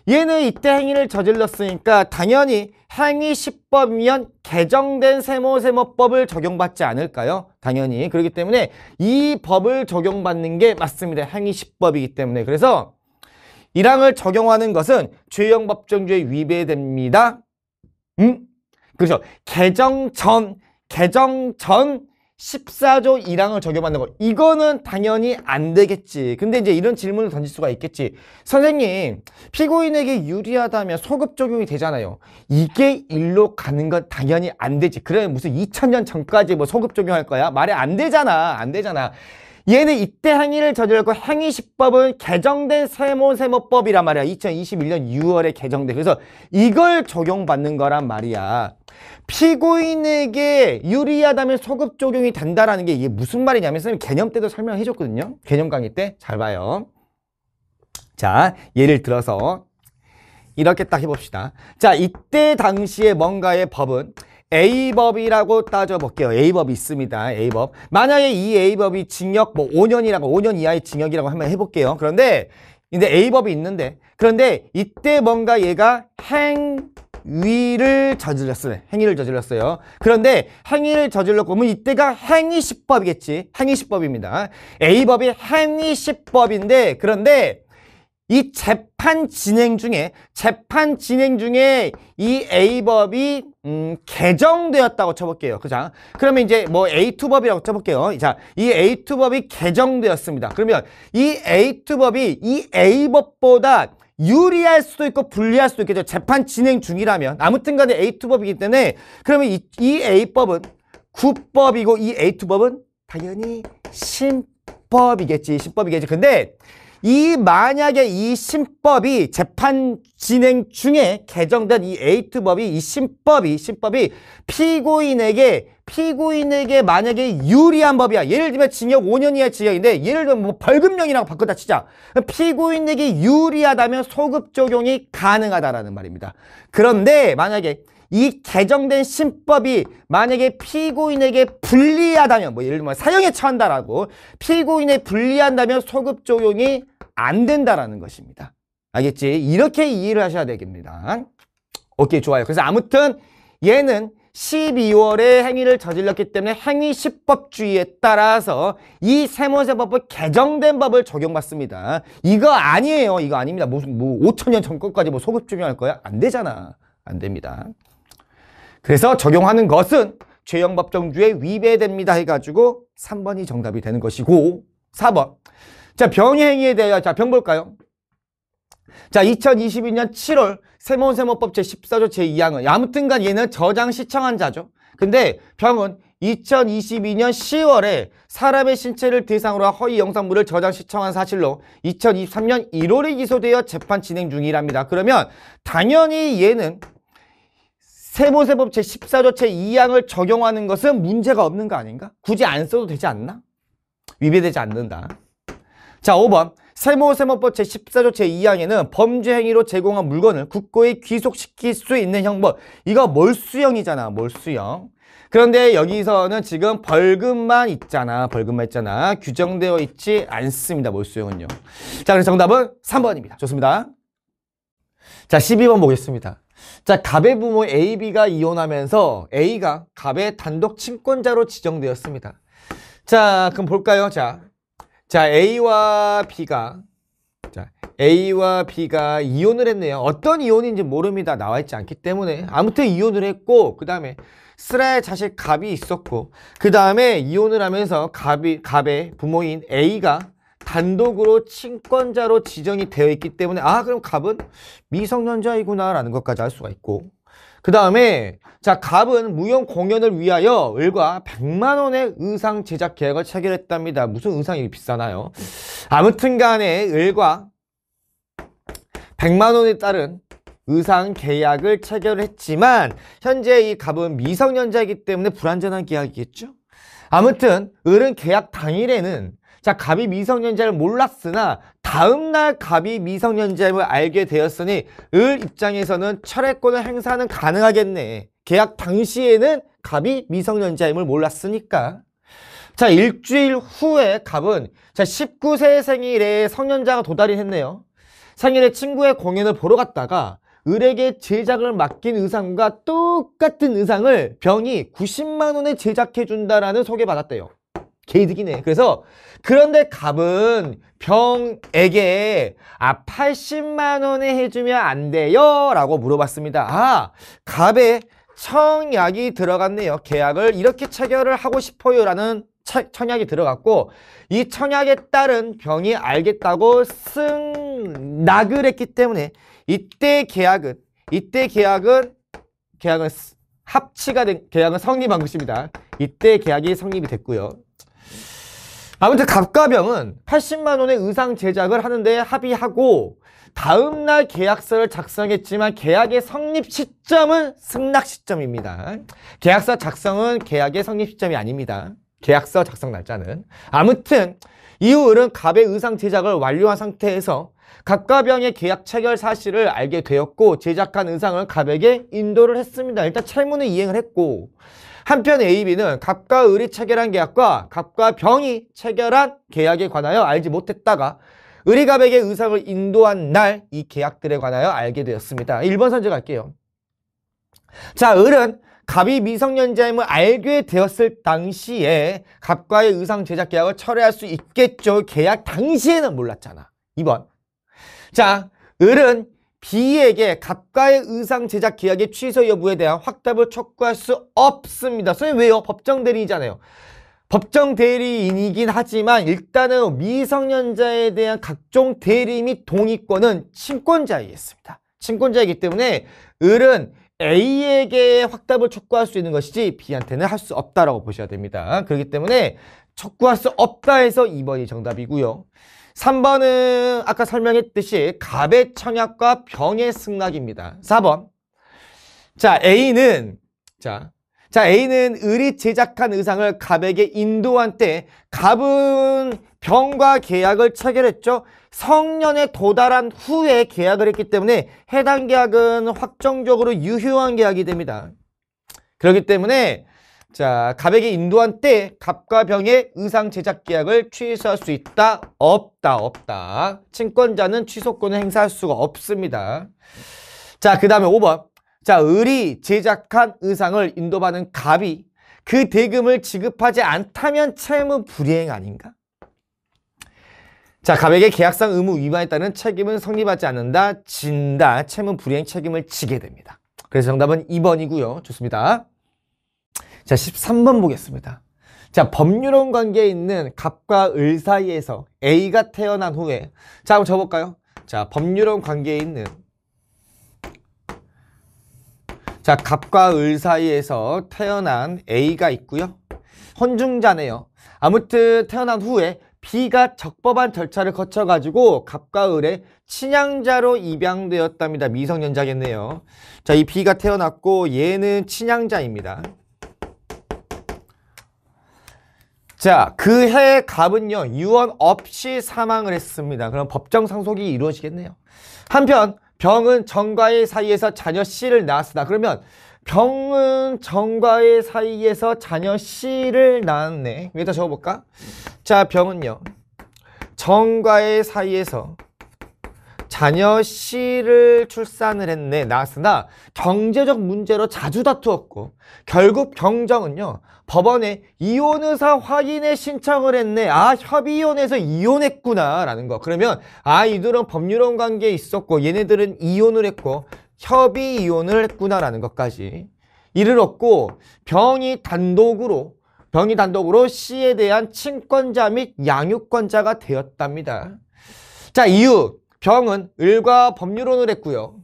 얘는 이때 행위를 저질렀으니까 당연히 행위 10법이면 개정된 세무법을 적용받지 않을까요? 당연히. 그렇기 때문에 이 법을 적용받는 게 맞습니다. 행위 10법이기 때문에. 그래서 1항을 적용하는 것은 죄형 법정주의에 위배됩니다. 그렇죠. 개정 전 14조 1항을 적용받는 거. 이거는 당연히 안 되겠지. 근데 이제 이런 질문을 던질 수가 있겠지. 선생님, 피고인에게 유리하다면 소급 적용이 되잖아요. 이게 일로 가는 건 당연히 안 되지. 그래, 무슨 2000년 전까지 뭐 소급 적용할 거야? 말이 안 되잖아. 얘는 이때 행위를 저질렀고 행위 10법은 개정된 세무법이란 말이야. 2021년 6월에 개정돼. 그래서 이걸 적용받는 거란 말이야. 피고인에게 유리하다면 소급 적용이 된다라는 게 이게 무슨 말이냐면 선생님 개념 때도 설명해 줬거든요. 개념 강의 때 잘 봐요. 자, 예를 들어서 이렇게 딱 해봅시다. 자, 이때 당시에 뭔가의 법은 A법이라고 따져볼게요. A법이 있습니다. A법. 만약에 이 A법이 징역 5년 이하의 징역이라고 한번 해볼게요. 그런데 A법이 있는데 그런데 이때 뭔가 얘가 행위를 저질렀어요. 그런데 행위를 저질렀고 그러면 이때가 행위 10법이겠지. 행위 10법입니다. A법이 행위 10법인데 그런데 이 재판 진행 중에 이 A법이 개정되었다고 쳐볼게요. 그죠? 그러면 이제 뭐 A2법이라고 쳐볼게요. 자, 이 A2법이 개정되었습니다. 그러면 이 A2법이 이 A법보다 유리할 수도 있고 불리할 수도 있겠죠. 재판 진행 중이라면. 아무튼 간에 A2법이기 때문에 그러면 이 A법은 구법이고 이 A2법은 당연히 신법이겠지. 신법이겠지. 근데 만약에 이 신법이 재판 진행 중에 개정된 이 A2법이 이 신법이 피고인에게 만약에 유리한 법이야. 예를 들면 징역 5년 이하 징역인데 예를 들면 뭐 벌금형이라고 바꾸다 치자. 피고인에게 유리하다면 소급 적용이 가능하다라는 말입니다. 그런데 만약에 이 개정된 신법이 만약에 피고인에게 불리하다면 뭐 예를 들면 사형에 처한다라고 피고인에 불리한다면 소급 적용이 안 된다라는 것입니다. 알겠지? 이렇게 이해를 하셔야 되겠습니다. 오케이, 좋아요. 그래서 아무튼 얘는 12월에 행위를 저질렀기 때문에 행위시법주의에 따라서 이 세모세법을 개정된 법을 적용받습니다. 이거 아니에요. 이거 아닙니다. 무슨 뭐 5,000년 전 것까지 뭐 소급 적용할 거야? 안 되잖아. 안 됩니다. 그래서 적용하는 것은 죄형법정주에 위배됩니다 해가지고 3번이 정답이 되는 것이고 4번. 자, 병행위에 대하여 자, 병 볼까요? 자, 2022년 7월 세모세모법 제14조 제2항은 아무튼간 얘는 저장 시청한 자죠. 근데 병은 2022년 10월에 사람의 신체를 대상으로 한 허위 영상물을 저장 시청한 사실로 2023년 1월에 기소되어 재판 진행 중이랍니다. 그러면 당연히 얘는 세모세법 제14조 제2항을 적용하는 것은 문제가 없는 거 아닌가? 굳이 안 써도 되지 않나? 위배되지 않는다. 자, 5번. 세모세모법 제14조 제2항에는 범죄 행위로 제공한 물건을 국고에 귀속시킬 수 있는 형법. 이거 몰수형이잖아. 몰수형. 그런데 여기서는 지금 벌금만 있잖아. 벌금만 있잖아. 규정되어 있지 않습니다. 몰수형은요. 자, 그래서 정답은 3번입니다. 좋습니다. 자, 12번 보겠습니다. 자, 갑의 부모 A, B가 이혼하면서 A가 갑의 단독 친권자로 지정되었습니다. 자, 그럼 볼까요? 자, A와 B가 이혼을 했네요. 어떤 이혼인지 모릅니다. 나와 있지 않기 때문에. 아무튼 이혼을 했고, 그 다음에 슬아의 자식 갑이 있었고, 그 다음에 이혼을 하면서 갑의 부모인 A가 단독으로 친권자로 지정이 되어 있기 때문에 그럼 갑은 미성년자이구나 라는 것까지 알 수가 있고, 그 다음에 자, 갑은 무용 공연을 위하여 을과 100만 원의 의상 제작 계약을 체결했답니다. 무슨 의상이 비싸나요? 아무튼 간에 을과 100만 원에 따른 의상 계약을 체결했지만 현재 이 갑은 미성년자이기 때문에 불완전한 계약이겠죠? 아무튼 을은 계약 당일에는 자, 갑이 미성년자를 몰랐으나 다음날 갑이 미성년자임을 알게 되었으니 을 입장에서는 철회권을 행사는 가능하겠네. 계약 당시에는 갑이 미성년자임을 몰랐으니까. 자, 일주일 후에 갑은 자, 19세 생일에 성년자가 도달이 했네요. 생일에 친구의 공연을 보러 갔다가 을에게 제작을 맡긴 의상과 똑같은 의상을 병이 90만 원에 제작해 준다라는 소개받았대요. 개이득이네. 그래서 그런데 갑은 병에게 80만 원에 해주면 안 돼요? 라고 물어봤습니다. 갑의 청약이 들어갔네요. 계약을 이렇게 체결을 하고 싶어요 라는 청약이 들어갔고, 이 청약에 따른 병이 알겠다고 승낙을 했기 때문에 이때 계약은 합치가 된 계약은 성립한 것입니다. 이때 계약이 성립이 됐고요. 아무튼 갑과 병은 80만 원의 의상 제작을 하는데 합의하고 다음날 계약서를 작성했지만 계약의 성립 시점은 승낙 시점입니다. 계약서 작성은 계약의 성립 시점이 아닙니다. 계약서 작성 날짜는. 아무튼 이후 을은 갑의 의상 제작을 완료한 상태에서 갑과 병의 계약 체결 사실을 알게 되었고 제작한 의상을 갑에게 인도를 했습니다. 일단 채무는 이행을 했고, 한편 A, B는 갑과 을이 체결한 계약과 갑과 병이 체결한 계약에 관하여 알지 못했다가 을이 갑에게 의상을 인도한 날 이 계약들에 관하여 알게 되었습니다. 1번 선제 갈게요. 자, 을은 갑이 미성년자임을 알게 되었을 당시에 갑과의 의상 제작 계약을 철회할 수 있겠죠. 계약 당시에는 몰랐잖아. 2번. 자, 을은 B에게 갑과의 의상 제작 계약의 취소 여부에 대한 확답을 촉구할 수 없습니다. 선생님 왜요? 법정 대리인이잖아요. 법정 대리인이긴 하지만 일단은 미성년자에 대한 각종 대리 및 동의권은 친권자에 있습니다. 친권자이기 때문에 을은 A에게 확답을 촉구할 수 있는 것이지 B한테는 할 수 없다라고 보셔야 됩니다. 그렇기 때문에 촉구할 수 없다 해서 2번이 정답이고요. 3번은 아까 설명했듯이 갑의 청약과 병의 승낙입니다. 4번. 자, A는 을이 제작한 의상을 갑에게 인도한 때 갑은 병과 계약을 체결했죠. 성년에 도달한 후에 계약을 했기 때문에 해당 계약은 확정적으로 유효한 계약이 됩니다. 그렇기 때문에 자, 갑에게 인도한 때 갑과 병의 의상 제작 계약을 취소할 수 있다? 없다. 친권자는 취소권을 행사할 수가 없습니다. 자, 그 다음에 5번. 자, 을이 제작한 의상을 인도받은 갑이 그 대금을 지급하지 않다면 채무 불이행 아닌가? 자, 갑에게 계약상 의무 위반에 따른 책임은 성립하지 않는다, 진다, 채무 불이행 책임을 지게 됩니다. 그래서 정답은 2번이고요. 좋습니다. 자, 13번 보겠습니다. 자, 법률혼 관계에 있는 갑과 을 사이에서 A가 태어난 후에 자, 한번 적어볼까요? 자, 법률혼 관계에 있는 자, 갑과 을 사이에서 태어난 A가 있고요. 혼중자네요. 아무튼 태어난 후에 B가 적법한 절차를 거쳐가지고 갑과 을의 친양자로 입양되었답니다. 미성년자겠네요. 자, 이 B가 태어났고 얘는 친양자입니다. 자, 그해 갑은요, 유언 없이 사망을 했습니다. 그럼 법정 상속이 이루어지겠네요. 한편 병은 정과의 사이에서 자녀 C를 낳았으나, 그러면 병은 정과의 사이에서 자녀 C를 낳았네. 여기다 적어볼까? 자, 병은요, 정과의 사이에서 자녀 C를 출산을 했네, 낳았으나 경제적 문제로 자주 다투었고 결국 병정은요, 법원에 이혼 의사 확인의 신청을 했네. 아, 협의이혼에서 이혼했구나 라는 거. 그러면 아, 이들은 법률혼 관계에 있었고 얘네들은 이혼을 했고 협의 이혼을 했구나 라는 것까지 이르렀고, 병이 단독으로 C에 대한 친권자 및 양육권자가 되었답니다. 자, 이후 병은 을과 법률혼을 했고요.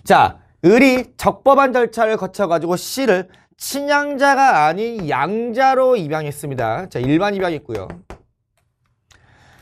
자, 을이 적법한 절차를 거쳐가지고 C를 친양자가 아닌 양자로 입양했습니다. 자, 일반 입양했고요.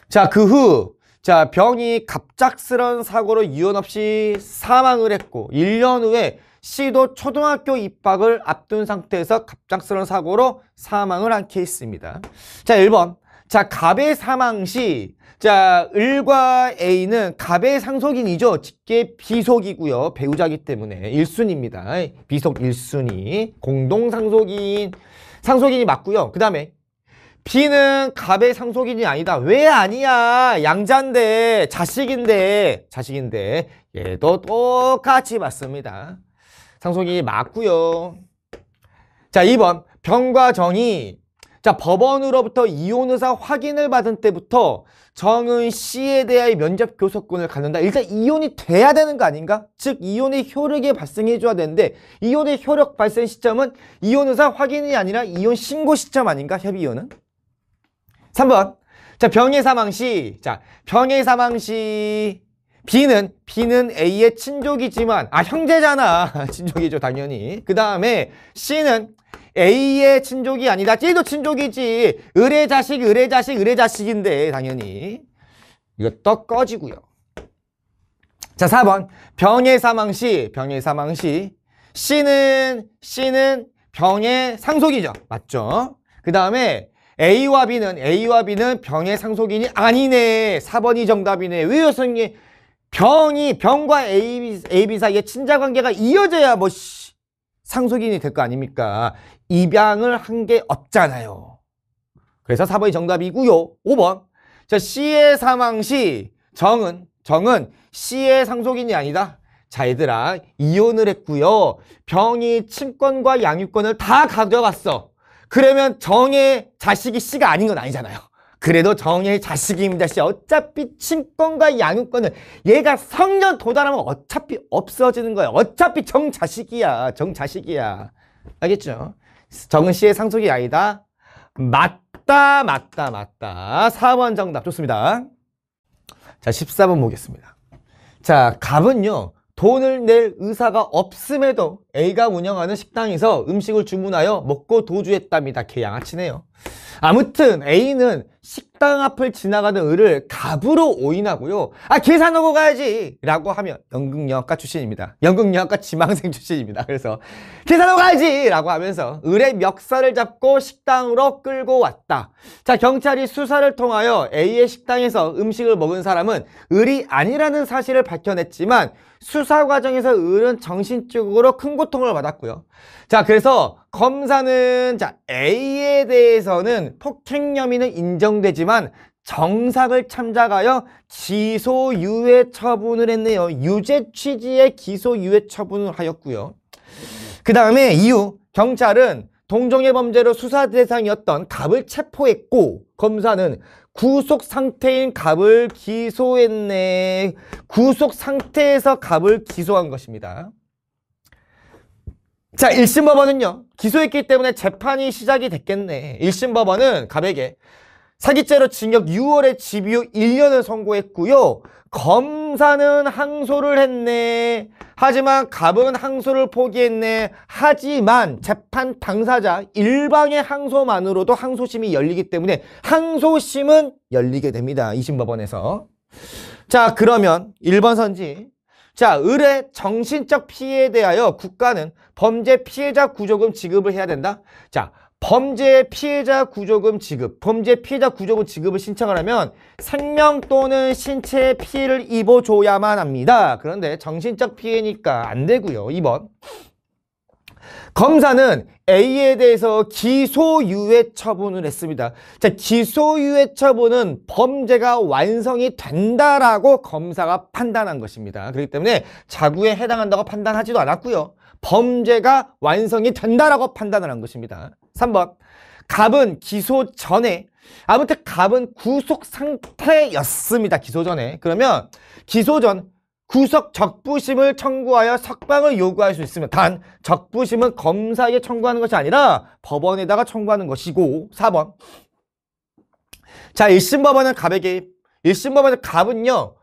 자, 그 후 자, 병이 갑작스런 사고로 유언 없이 사망을 했고 1년 후에 C도 초등학교 입학을 앞둔 상태에서 갑작스런 사고로 사망을 한 케이스입니다. 자, 1번. 자, 갑의 사망 시 자, 을과 A는 갑의 상속인이죠. 직계 비속이고요. 배우자이기 때문에 1순위입니다. 비속 1순위. 공동 상속인이 맞고요. 그 다음에 B는 갑의 상속인이 아니다. 왜 아니야? 양자인데, 자식인데 얘도 똑같이 맞습니다. 상속인이 맞고요. 자, 2번. 병과 정이 자, 법원으로부터 이혼 의사 확인을 받은 때부터 정은 C에 대하여 면접 교섭권을 갖는다. 일단 이혼이 돼야 되는 거 아닌가? 즉 이혼의 효력이 발생해 줘야 되는데 이혼의 효력 발생 시점은 이혼 의사 확인이 아니라 이혼 신고 시점 아닌가? 협의 이혼은? 3번. 자, 병의 사망 시 B는 A의 친족이지만 형제잖아. 친족이죠, 당연히. 그 다음에 C는 A의 친족이 아니다. C도 친족이지. 을의 자식인데 당연히. 이거 떡 꺼지고요. 자, 4번. 병의 사망 시 C는 병의 상속이죠. 맞죠? 그 다음에 A와 B는 병의 상속인이 아니네. 4번이 정답이네. 왜요, 선생님? 병과 A, B 사이에 친자관계가 이어져야 상속인이 될 거 아닙니까? 입양을 한 게 없잖아요. 그래서 4번이 정답이고요. 5번. 자, C의 사망 시 정은 C의 상속인이 아니다. 자, 얘들아, 이혼을 했고요. 병이 친권과 양육권을 다 가져갔어. 그러면 정의 자식이 C가 아닌 건 아니잖아요. 그래도 정의 자식입니다. 씨. 어차피 친권과 양육권은 얘가 성년 도달하면 어차피 없어지는 거야. 어차피 정자식이야. 정자식이야. 알겠죠? 정은 씨의 상속이 아니다. 맞다, 맞다, 맞다. 4번 정답. 좋습니다. 자, 14번 보겠습니다. 자, 갑은요, 돈을 낼 의사가 없음에도 A가 운영하는 식당에서 음식을 주문하여 먹고 도주했답니다. 개 양아치네요. 아무튼 A는 식당 앞을 지나가는 을을 갑으로 오인하고요. 아, 계산하고 가야지! 라고 하면 연극영화과 출신입니다. 연극영화과 지망생 출신입니다. 그래서 계산하고 가야지! 라고 하면서 을의 멱살을 잡고 식당으로 끌고 왔다. 자, 경찰이 수사를 통하여 A의 식당에서 음식을 먹은 사람은 을이 아니라는 사실을 밝혀냈지만 수사 과정에서 을은 정신적으로 큰 고통을 받았고요. 자, 그래서 검사는 자, A에 대해서는 폭행 혐의는 인정되지만 정상을 참작하여 기소유예 처분을 했네요. 유죄 취지의 기소유예 처분을 하였고요. 그 다음에 이후 경찰은 동종의 범죄로 수사 대상이었던 갑을 체포했고 검사는 구속 상태인 갑을 기소했네. 구속 상태에서 갑을 기소한 것입니다. 자, 1심 법원은요. 기소했기 때문에 재판이 시작이 됐겠네. 1심 법원은 갑에게 사기죄로 징역 6월에 집유 1년을 선고했고요. 검사는 항소를 했네. 하지만 갑은 항소를 포기했네. 하지만 재판 당사자 일방의 항소만으로도 항소심이 열리기 때문에 항소심은 열리게 됩니다. 2심 법원에서. 자, 그러면 1번 선지. 자, 을의 정신적 피해에 대하여 국가는 범죄 피해자 구조금 지급을 해야 된다. 자, 범죄 피해자 구조금 지급, 범죄 피해자 구조금 지급을 신청을 하면 생명 또는 신체에 피해를 입어줘야만 합니다. 그런데 정신적 피해니까 안 되고요. 2번. 검사는 A에 대해서 기소유예 처분을 했습니다. 자, 기소유예 처분은 범죄가 완성이 된다라고 검사가 판단한 것입니다. 그렇기 때문에 자구에 해당한다고 판단하지도 않았고요. 범죄가 완성이 된다라고 판단을 한 것입니다. 3번. 갑은 기소 전에, 아무튼 갑은 구속 상태였습니다. 기소 전에. 그러면 기소 전 구속 적부심을 청구하여 석방을 요구할 수 있으면 단 적부심은 검사에게 청구하는 것이 아니라 법원에다가 청구하는 것이고. 4번. 자, 1심 법원은 갑에게, 1심 법원은 갑은요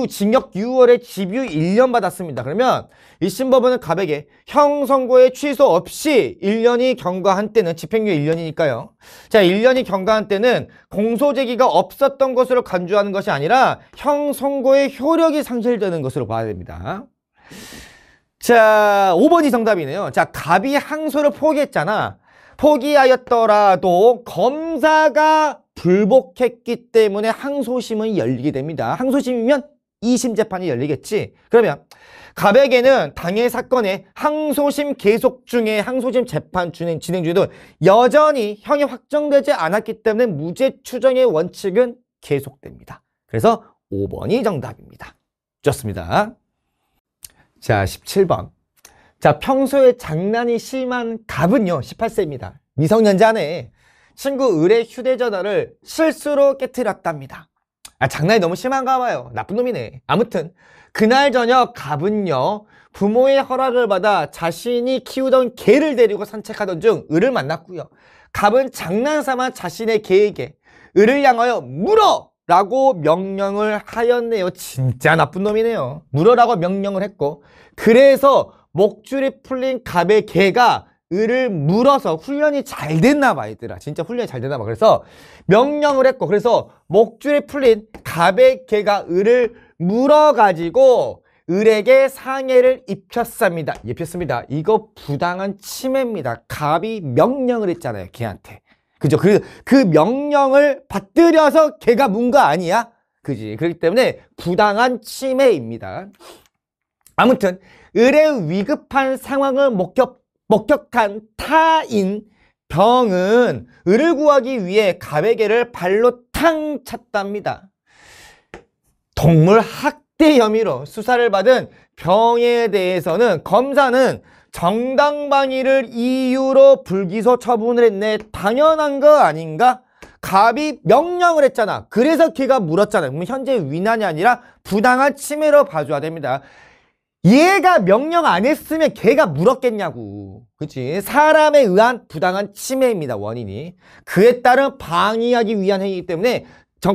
징역 6월에 집유 1년 받았습니다. 그러면 1심 법원은 갑에게 형 선고의 취소 없이 1년이 경과한 때는, 집행유예 1년이니까요. 자, 1년이 경과한 때는 공소 제기가 없었던 것으로 간주하는 것이 아니라 형 선고의 효력이 상실되는 것으로 봐야 됩니다. 자, 5번이 정답이네요. 자, 갑이 항소를 포기했잖아. 포기하였더라도 검사가 불복했기 때문에 항소심은 열리게 됩니다. 항소심이면 2심 재판이 열리겠지. 그러면 갑에게는 당해 사건의 항소심 계속 중에, 항소심 재판 진행 중에도 여전히 형이 확정되지 않았기 때문에 무죄 추정의 원칙은 계속됩니다. 그래서 5번이 정답입니다. 좋습니다. 자, 17번. 자, 평소에 장난이 심한 갑은요, 18세입니다. 미성년자네. 친구 을의 휴대전화를 실수로 깨트렸답니다. 아, 장난이 너무 심한가 봐요. 나쁜 놈이네. 아무튼 그날 저녁 갑은요, 부모의 허락을 받아 자신이 키우던 개를 데리고 산책하던 중 을을 만났고요. 갑은 장난삼아 자신의 개에게 을을 향하여 물어! 라고 명령을 하였네요. 진짜 나쁜 놈이네요. 물어라고 명령을 했고, 그래서 목줄이 풀린 갑의 개가 을을 물어서 훈련이 잘 됐나 봐, 얘들아. 진짜 훈련이 잘 됐나 봐. 그래서 명령을 했고, 그래서 목줄이 풀린 갑의 개가 을을 물어가지고 을에게 상해를 입혔습니다. 이거 부당한 침해입니다. 갑이 명령을 했잖아요, 개한테. 그죠? 그 명령을 받들여서 개가 문 거 아니야? 그지? 그렇기 때문에 부당한 침해입니다. 아무튼 을의 위급한 상황을 목격한 타인 병은 을을 구하기 위해 갑의 개를 발로 탕 찼답니다. 동물 학대 혐의로 수사를 받은 병에 대해서는 검사는 정당방위를 이유로 불기소 처분을 했네. 당연한 거 아닌가? 갑이 명령을 했잖아. 그래서 걔가 물었잖아. 그럼 현재 위난이 아니라 부당한 침해로 봐줘야 됩니다. 얘가 명령 안 했으면 걔가 물었겠냐고. 그치? 사람에 의한 부당한 침해입니다. 원인이. 그에 따른 방해하기 위한 행위이기 때문에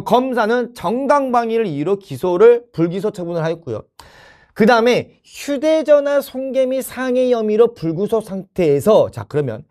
검사는 정당방위를 이유로 불기소 처분을 하였고요. 그 다음에 휴대전화 손괴 및 상해 혐의로 불구속 상태에서, 자 그러면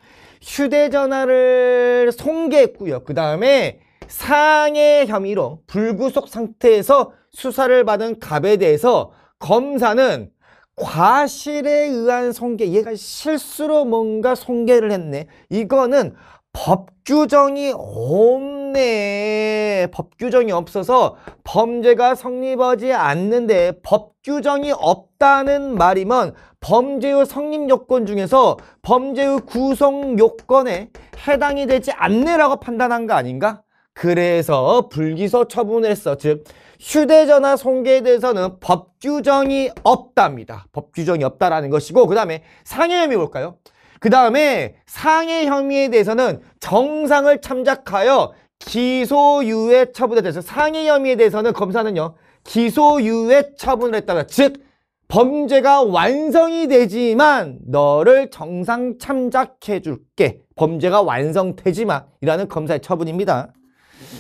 휴대전화를 손괴했고요. 그 다음에 상해 혐의로 불구속 상태에서 수사를 받은 갑에 대해서 검사는 과실에 의한 손괴, 얘가 실수로 뭔가 손괴를 했네. 이거는 법 규정이 없네. 법 규정이 없어서 범죄가 성립하지 않는데, 법 규정이 없다는 말이면 범죄의 성립 요건 중에서 범죄의 구성 요건에 해당이 되지 않네라고 판단한 거 아닌가? 그래서 불기소 처분을 했어. 즉 휴대전화 손괴에 대해서는 법 규정이 없답니다. 법 규정이 없다라는 것이고, 그 다음에 상해 혐의 볼까요? 그 다음에 상해 혐의에 대해서는 정상을 참작하여 기소유예 처분에 대해서, 상해 혐의에 대해서는 검사는요 기소유예 처분을 했다가, 즉 범죄가 완성이 되지만 너를 정상 참작해 줄게, 범죄가 완성되지만 이라는 검사의 처분입니다.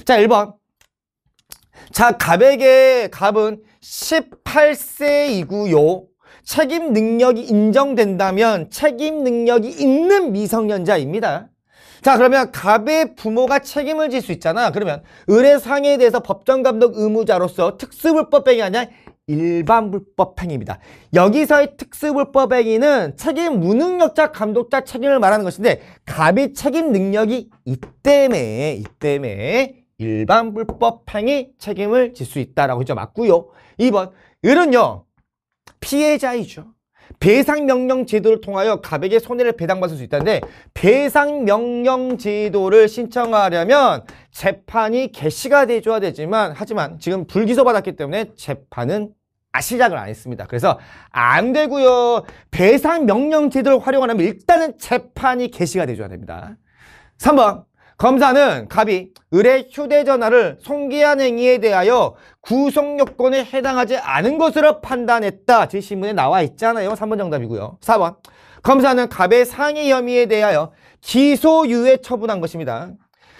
자 1번, 자 갑은 18세이고요 책임 능력이 인정된다면 책임 능력이 있는 미성년자입니다. 자 그러면 갑의 부모가 책임을 질 수 있잖아. 그러면 의뢰상해에 대해서 법정감독 의무자로서 특수불법행위 아니라 일반불법행위입니다. 여기서의 특수불법행위는 책임 무능력자 감독자 책임을 말하는 것인데, 갑이 책임 능력이 있다며 일반불법행위 책임을 질 수 있다라고 이제 맞고요. 2번, 을은요 피해자이죠. 배상명령 제도를 통하여 갑에게 손해를 배당받을 수 있다는데, 배상명령 제도를 신청하려면 재판이 개시가 돼줘야 되지만, 하지만 지금 불기소 받았기 때문에 재판은 시작을 안 했습니다. 그래서 안 되고요. 배상명령 제도를 활용하려면 일단은 재판이 개시가 돼줘야 됩니다. 3번, 검사는 갑이 을의 휴대전화를 손괴한 행위에 대하여 구속요건에 해당하지 않은 것으로 판단했다. 제 신문에 나와 있잖아요. 3번 정답이고요. 4번, 검사는 갑의 상해 혐의에 대하여 기소유예 처분한 것입니다.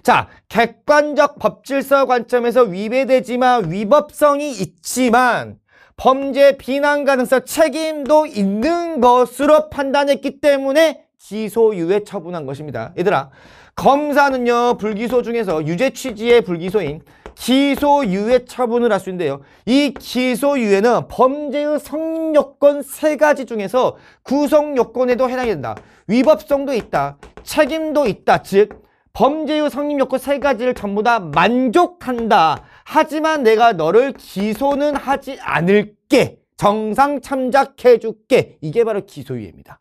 자, 객관적 법질서 관점에서 위배되지만 위법성이 있지만 범죄 비난 가능성 책임도 있는 것으로 판단했기 때문에 기소유예 처분한 것입니다. 얘들아, 검사는요 불기소 중에서 유죄 취지의 불기소인 기소유예 처분을 할 수 있는데요, 이 기소유예는 범죄의 성립요건 3가지 중에서 구성요건에도 해당이 된다. 위법성도 있다, 책임도 있다. 즉 범죄의 성립요건 3가지를 전부 다 만족한다. 하지만 내가 너를 기소는 하지 않을게, 정상 참작해줄게. 이게 바로 기소유예입니다.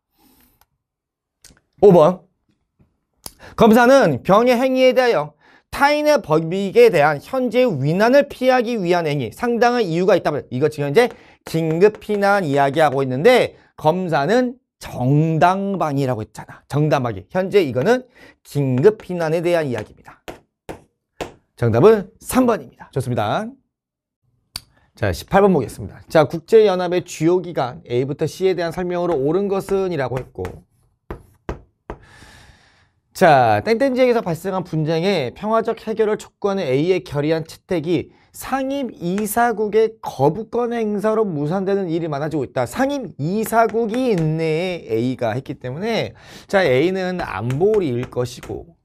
5번, 검사는 병의 행위에 대하여 타인의 법익에 대한 현재의 위난을 피하기 위한 행위, 상당한 이유가 있다면, 이거 지금 현재 긴급 피난 이야기하고 있는데 검사는 정당방위라고 했잖아. 정당방위. 현재 이거는 긴급 피난에 대한 이야기입니다. 정답은 3번입니다. 좋습니다. 자 18번 보겠습니다. 자 국제연합의 주요 기관 A부터 C에 대한 설명으로 옳은 것은 이라고 했고, 자, 땡땡 지역에서 발생한 분쟁의 평화적 해결을 촉구하는 A의 결의안 채택이 상임 이사국의 거부권 행사로 무산되는 일이 많아지고 있다. 상임 이사국이 있네, A가 했기 때문에. 자, A는 안보리일 것이고,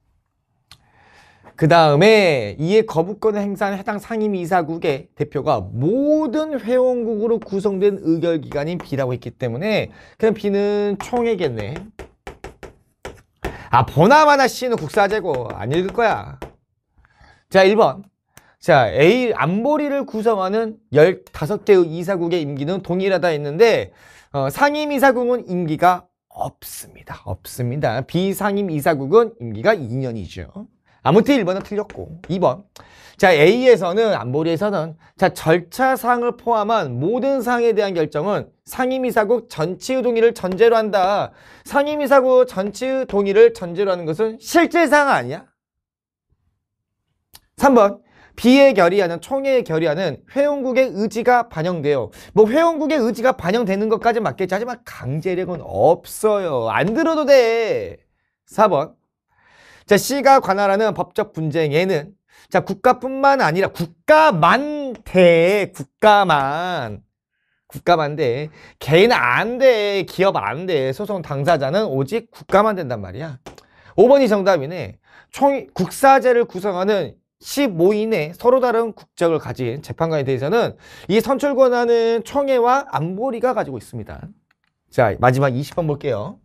그 다음에 이에 거부권을 행사하는 해당 상임 이사국의 대표가 모든 회원국으로 구성된 의결기관인 B라고 했기 때문에 그냥 B는 총회겠네. 보나마나 C는 국사제고 안 읽을 거야. 자 1번, 자 A 안보리를 구성하는 15개의 이사국의 임기는 동일하다 했는데 상임 이사국은 임기가 없습니다. 비상임 이사국은 임기가 2년이죠. 아무튼 1번은 틀렸고, 2번, 자 A에서는, 안보리에서는 자 절차사항을 포함한 모든 사항에 대한 결정은 상임이사국 전체의 동의를 전제로 한다. 상임이사국 전체의 동의를 전제로 하는 것은 실질사항 아니야? 3번 비의 결의안은 총회의 결의안은 회원국의 의지가 반영돼요. 뭐 회원국의 의지가 반영되는 것까지 맞겠지. 하지만 강제력은 없어요. 안 들어도 돼. 4번 자, C가 관할하는 법적 분쟁에는 자, 국가뿐만 아니라 국가만 돼. 국가만 돼. 개인은 안 돼. 기업 안 돼. 소송 당사자는 오직 국가만 된단 말이야. 5번이 정답이네. 국사제를 구성하는 15인의 서로 다른 국적을 가진 재판관에 대해서는 이 선출 권한은 총회와 안보리가 가지고 있습니다. 자, 마지막 20번 볼게요.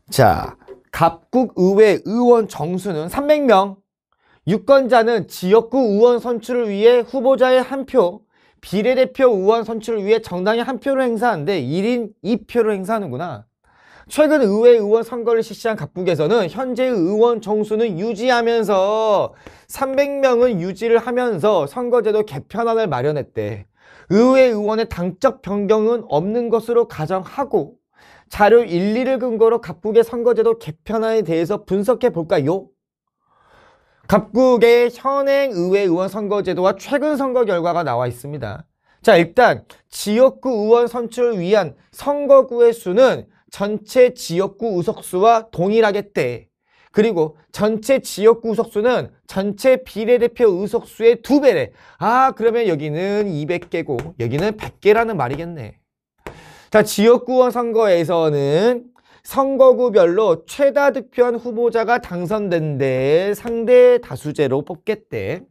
자, 갑국의회 의원 정수는 300명, 유권자는 지역구 의원 선출을 위해 후보자의 한 표, 비례대표 의원 선출을 위해 정당의 한 표를 행사하는데 1인 2표를 행사하는구나. 최근 의회 의원 선거를 실시한 각국에서는 현재의 의원 정수는 유지하면서 300명은 유지를 하면서 선거제도 개편안을 마련했대. 의회 의원의 당적 변경은 없는 것으로 가정하고 자료 1, 2를 근거로 각국의 선거제도 개편안에 대해서 분석해 볼까요? 각국의 현행 의회 의원 선거제도와 최근 선거 결과가 나와 있습니다. 자, 일단 지역구 의원 선출을 위한 선거구의 수는 전체 지역구 의석수와 동일하겠대. 그리고 전체 지역구 의석수는 전체 비례대표 의석수의 2배래. 아, 그러면 여기는 200개고 여기는 100개라는 말이겠네. 자, 지역구 의원 선거에서는 선거구별로 최다 득표한 후보자가 당선된데 상대 다수제로 뽑겠대.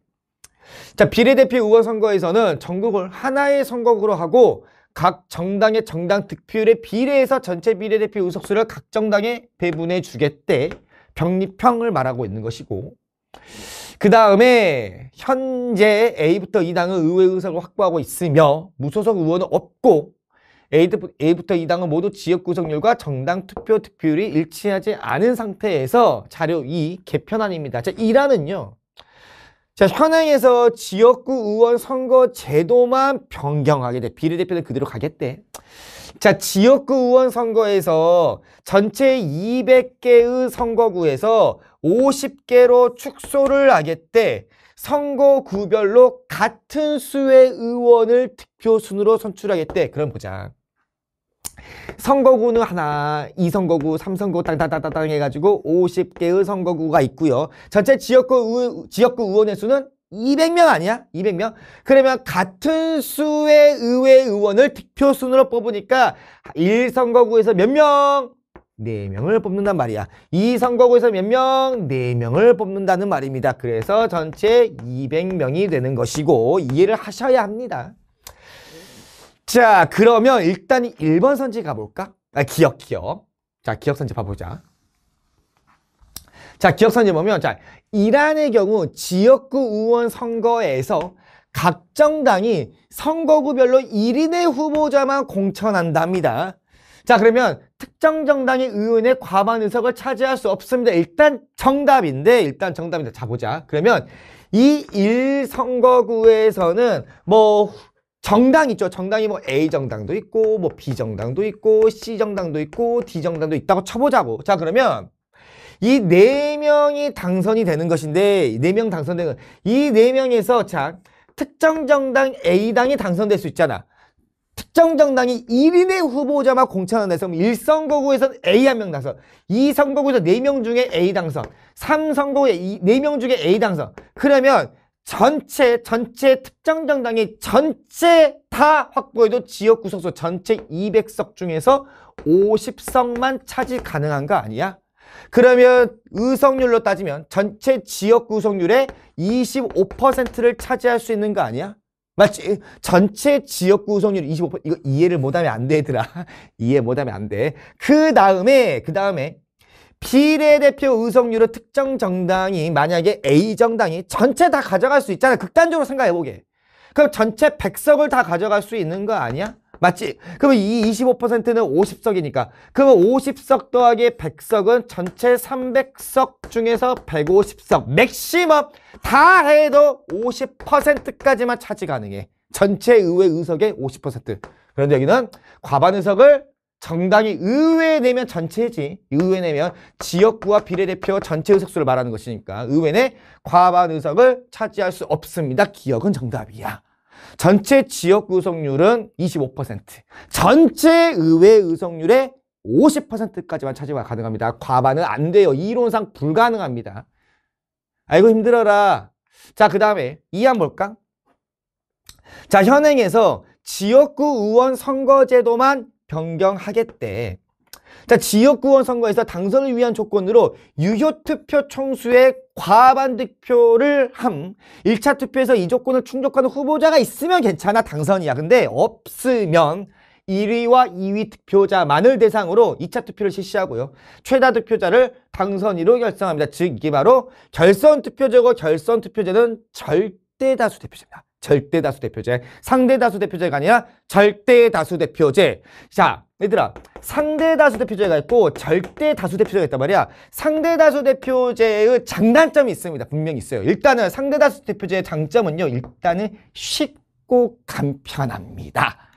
자, 비례대표 의원 선거에서는 전국을 하나의 선거구로 하고 각 정당의 정당 득표율에 비례해서 전체 비례대표 의석수를 각 정당에 배분해 주겠대. 병립형을 말하고 있는 것이고, 그 다음에 현재 A부터 E당은 의회 의석을 확보하고 있으며 무소속 의원은 없고 A부터 E당은 모두 지역구 의석률과 정당 투표 득표율이 일치하지 않은 상태에서 자료 2 개편안입니다. 자, 2라는요. 자, 현행에서 지역구 의원 선거 제도만 변경하게 돼. 비례대표는 그대로 가겠대. 자, 지역구 의원 선거에서 전체 200개의 선거구에서 50개로 축소를 하겠대. 선거구별로 같은 수의 의원을 득표 순으로 선출하겠대. 그럼 보자. 선거구는 하나, 2선거구, 3선거구 땅땅땅땅 해가지고 50개의 선거구가 있고요. 전체 지역구 의원의 수는 200명 아니야? 200명? 그러면 같은 수의 의회 의원을 득표 순으로 뽑으니까 1선거구에서 몇 명? 4명을 뽑는단 말이야. 2선거구에서 몇 명? 4명을 뽑는다는 말입니다. 그래서 전체 200명이 되는 것이고 이해를 하셔야 합니다. 자, 그러면 일단 1번 선지 가볼까? 기억. 자, 기억 선지 봐보자. 자, 기억 선지 보면, 자, 이란의 경우 지역구 의원 선거에서 각 정당이 선거구별로 1인의 후보자만 공천한답니다. 자, 그러면 특정 정당의 의원의 과반 의석을 차지할 수 없습니다. 일단 정답인데. 자, 보자. 그러면 이 1선거구에서는 뭐 정당 있죠. 정당이 뭐 A정당도 있고 뭐 B정당도 있고 C정당도 있고 D정당도 있다고 쳐보자고. 자, 그러면 이 4명이 당선이 되는 것인데 4명 당선되는 이 4명에서 자, 특정 정당 A당이 당선될 수 있잖아. 특정 정당이 1인의 후보자만 공천을 해서 1선거구에서는 A 한 명 당선, 2선거구에서 4명 중에 A 당선, 3선거구에 4명 중에 A 당선. 그러면 전체 특정 정당이 전체 다 확보해도 지역구 석수 전체 200석 중에서 50석만 차지 가능한 거 아니야? 그러면 의석률로 따지면 전체 지역구 의석률의 25%를 차지할 수 있는 거 아니야? 맞지? 전체 지역구 의석률 25%. 이거 이해를 못하면 안 돼, 얘들아. 이해 못하면 안 돼. 그 다음에 비례대표 의석률의 특정 정당이 만약에 A정당이 전체 다 가져갈 수 있잖아. 극단적으로 생각해보게. 그럼 전체 100석을 다 가져갈 수 있는 거 아니야? 맞지? 그러면 이 25%는 50석이니까. 그러면 50석 더하기 100석은 전체 300석 중에서 150석. 맥시멈 다 해도 50%까지만 차지 가능해. 전체 의회 의석의 50%. 그런데 여기는 과반 의석을 정당이 의회에 내면 전체지. 의회에 내면 지역구와 비례대표 전체 의석수를 말하는 것이니까 의회 내 과반 의석을 차지할 수 없습니다. 기억은 정답이야. 전체 지역구 의석률은 25%. 전체 의회 의석률의 50%까지만 차지가 가능합니다. 과반은 안 돼요. 이론상 불가능합니다. 아이고 힘들어라. 자, 그 다음에 2안 볼까? 자, 현행에서 지역구 의원 선거제도만 변경하겠대. 자, 지역구 의원 선거에서 당선을 위한 조건으로 유효 투표 총수의 과반 득표를 함. 1차 투표에서 이 조건을 충족하는 후보자가 있으면 괜찮아. 당선이야. 근데 없으면 1위와 2위 득표자만을 대상으로 2차 투표를 실시하고요. 최다 득표자를 당선인으로 결정합니다. 즉 이게 바로 결선 투표제고 결선 투표제는 절대다수 대표제입니다. 절대다수 대표제. 상대다수 대표제가 아니라 절대다수 대표제. 자, 얘들아, 상대다수 대표제가 있고 절대다수 대표제가 있단 말이야. 상대다수 대표제의 장단점이 있습니다. 분명히 있어요. 일단은 상대다수 대표제의 장점은요. 일단은 쉽고 간편합니다.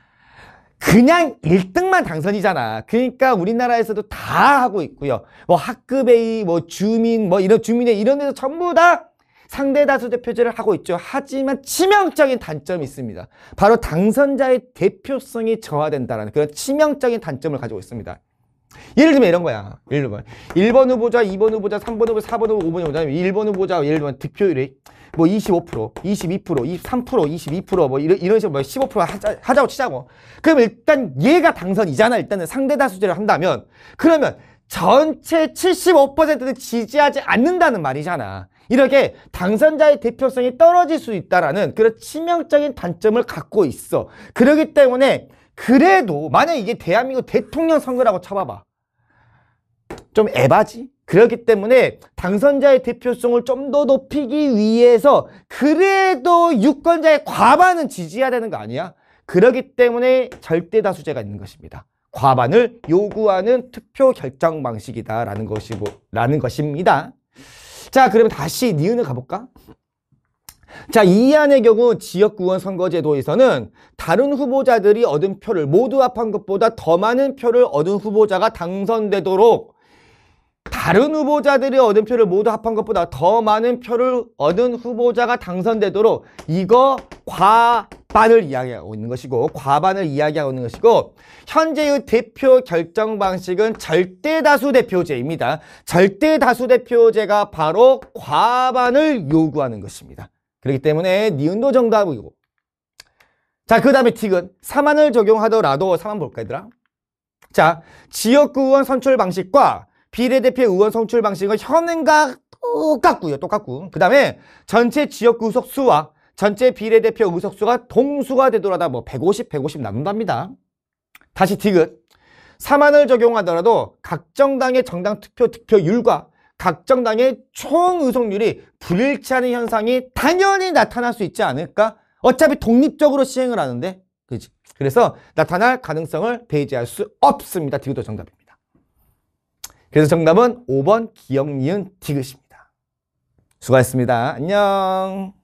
그냥 1등만 당선이잖아. 그러니까 우리나라에서도 다 하고 있고요. 뭐 학급회의, 뭐 주민, 뭐 이런 주민회 이런 데서 전부 다 상대다수 대표제를 하고 있죠. 하지만 치명적인 단점이 있습니다. 바로 당선자의 대표성이 저하된다는 그런 치명적인 단점을 가지고 있습니다. 예를 들면 이런 거야. 예를 들면 1번 후보자, 2번 후보자, 3번 후보자, 4번 후보자, 5번 후보자, 1번 후보자 예를 들면 득표율이 뭐 25%, 22%, 23%, 22% 뭐 이런 식으로 뭐 15% 하자고 치자고. 그럼 일단 얘가 당선이잖아. 일단은 상대다수제를 한다면 그러면 전체 75%는 지지하지 않는다는 말이잖아. 이렇게 당선자의 대표성이 떨어질 수 있다라는 그런 치명적인 단점을 갖고 있어. 그렇기 때문에 그래도 만약 이게 대한민국 대통령 선거라고 쳐봐봐. 좀 에바지? 그렇기 때문에 당선자의 대표성을 좀 더 높이기 위해서 그래도 유권자의 과반은 지지해야 되는 거 아니야? 그렇기 때문에 절대다수제가 있는 것입니다. 과반을 요구하는 투표 결정 방식이다라는 것입니다. 자, 그러면 다시 니은을 가볼까? 자, 이안의 경우 지역구 의원 선거제도에서는 다른 후보자들이 얻은 표를 모두 합한 것보다 더 많은 표를 얻은 후보자가 당선되도록 다른 후보자들이 얻은 표를 모두 합한 것보다 더 많은 표를 얻은 후보자가 당선되도록 이거 과반을 이야기하고 있는 것이고 과반을 이야기하고 있는 것이고 현재의 대표 결정 방식은 절대다수 대표제입니다. 절대다수 대표제가 바로 과반을 요구하는 것입니다. 그렇기 때문에 니은도 정답이고 자, 그 다음에 틱은 3안을 적용하더라도 3안 볼까 얘들아? 자, 지역구 의원 선출 방식과 비례대표 의원 선출 방식은 현행과 똑같고요. 똑같고. 그 다음에 전체 지역구 의석수와 전체 비례대표 의석수가 동수가 되더라도 뭐 150, 150 나눈답니다. 다시 디귿. 3안을 적용하더라도 각 정당의 정당 투표 득표율과 각 정당의 총 의석률이 불일치하는 현상이 당연히 나타날 수 있지 않을까? 어차피 독립적으로 시행을 하는데. 그렇지? 그래서 나타날 가능성을 배제할 수 없습니다. 디귿도 정답입니다. 그래서 정답은 5번 기억, 니은, 디귿입니다. 수고하셨습니다. 안녕.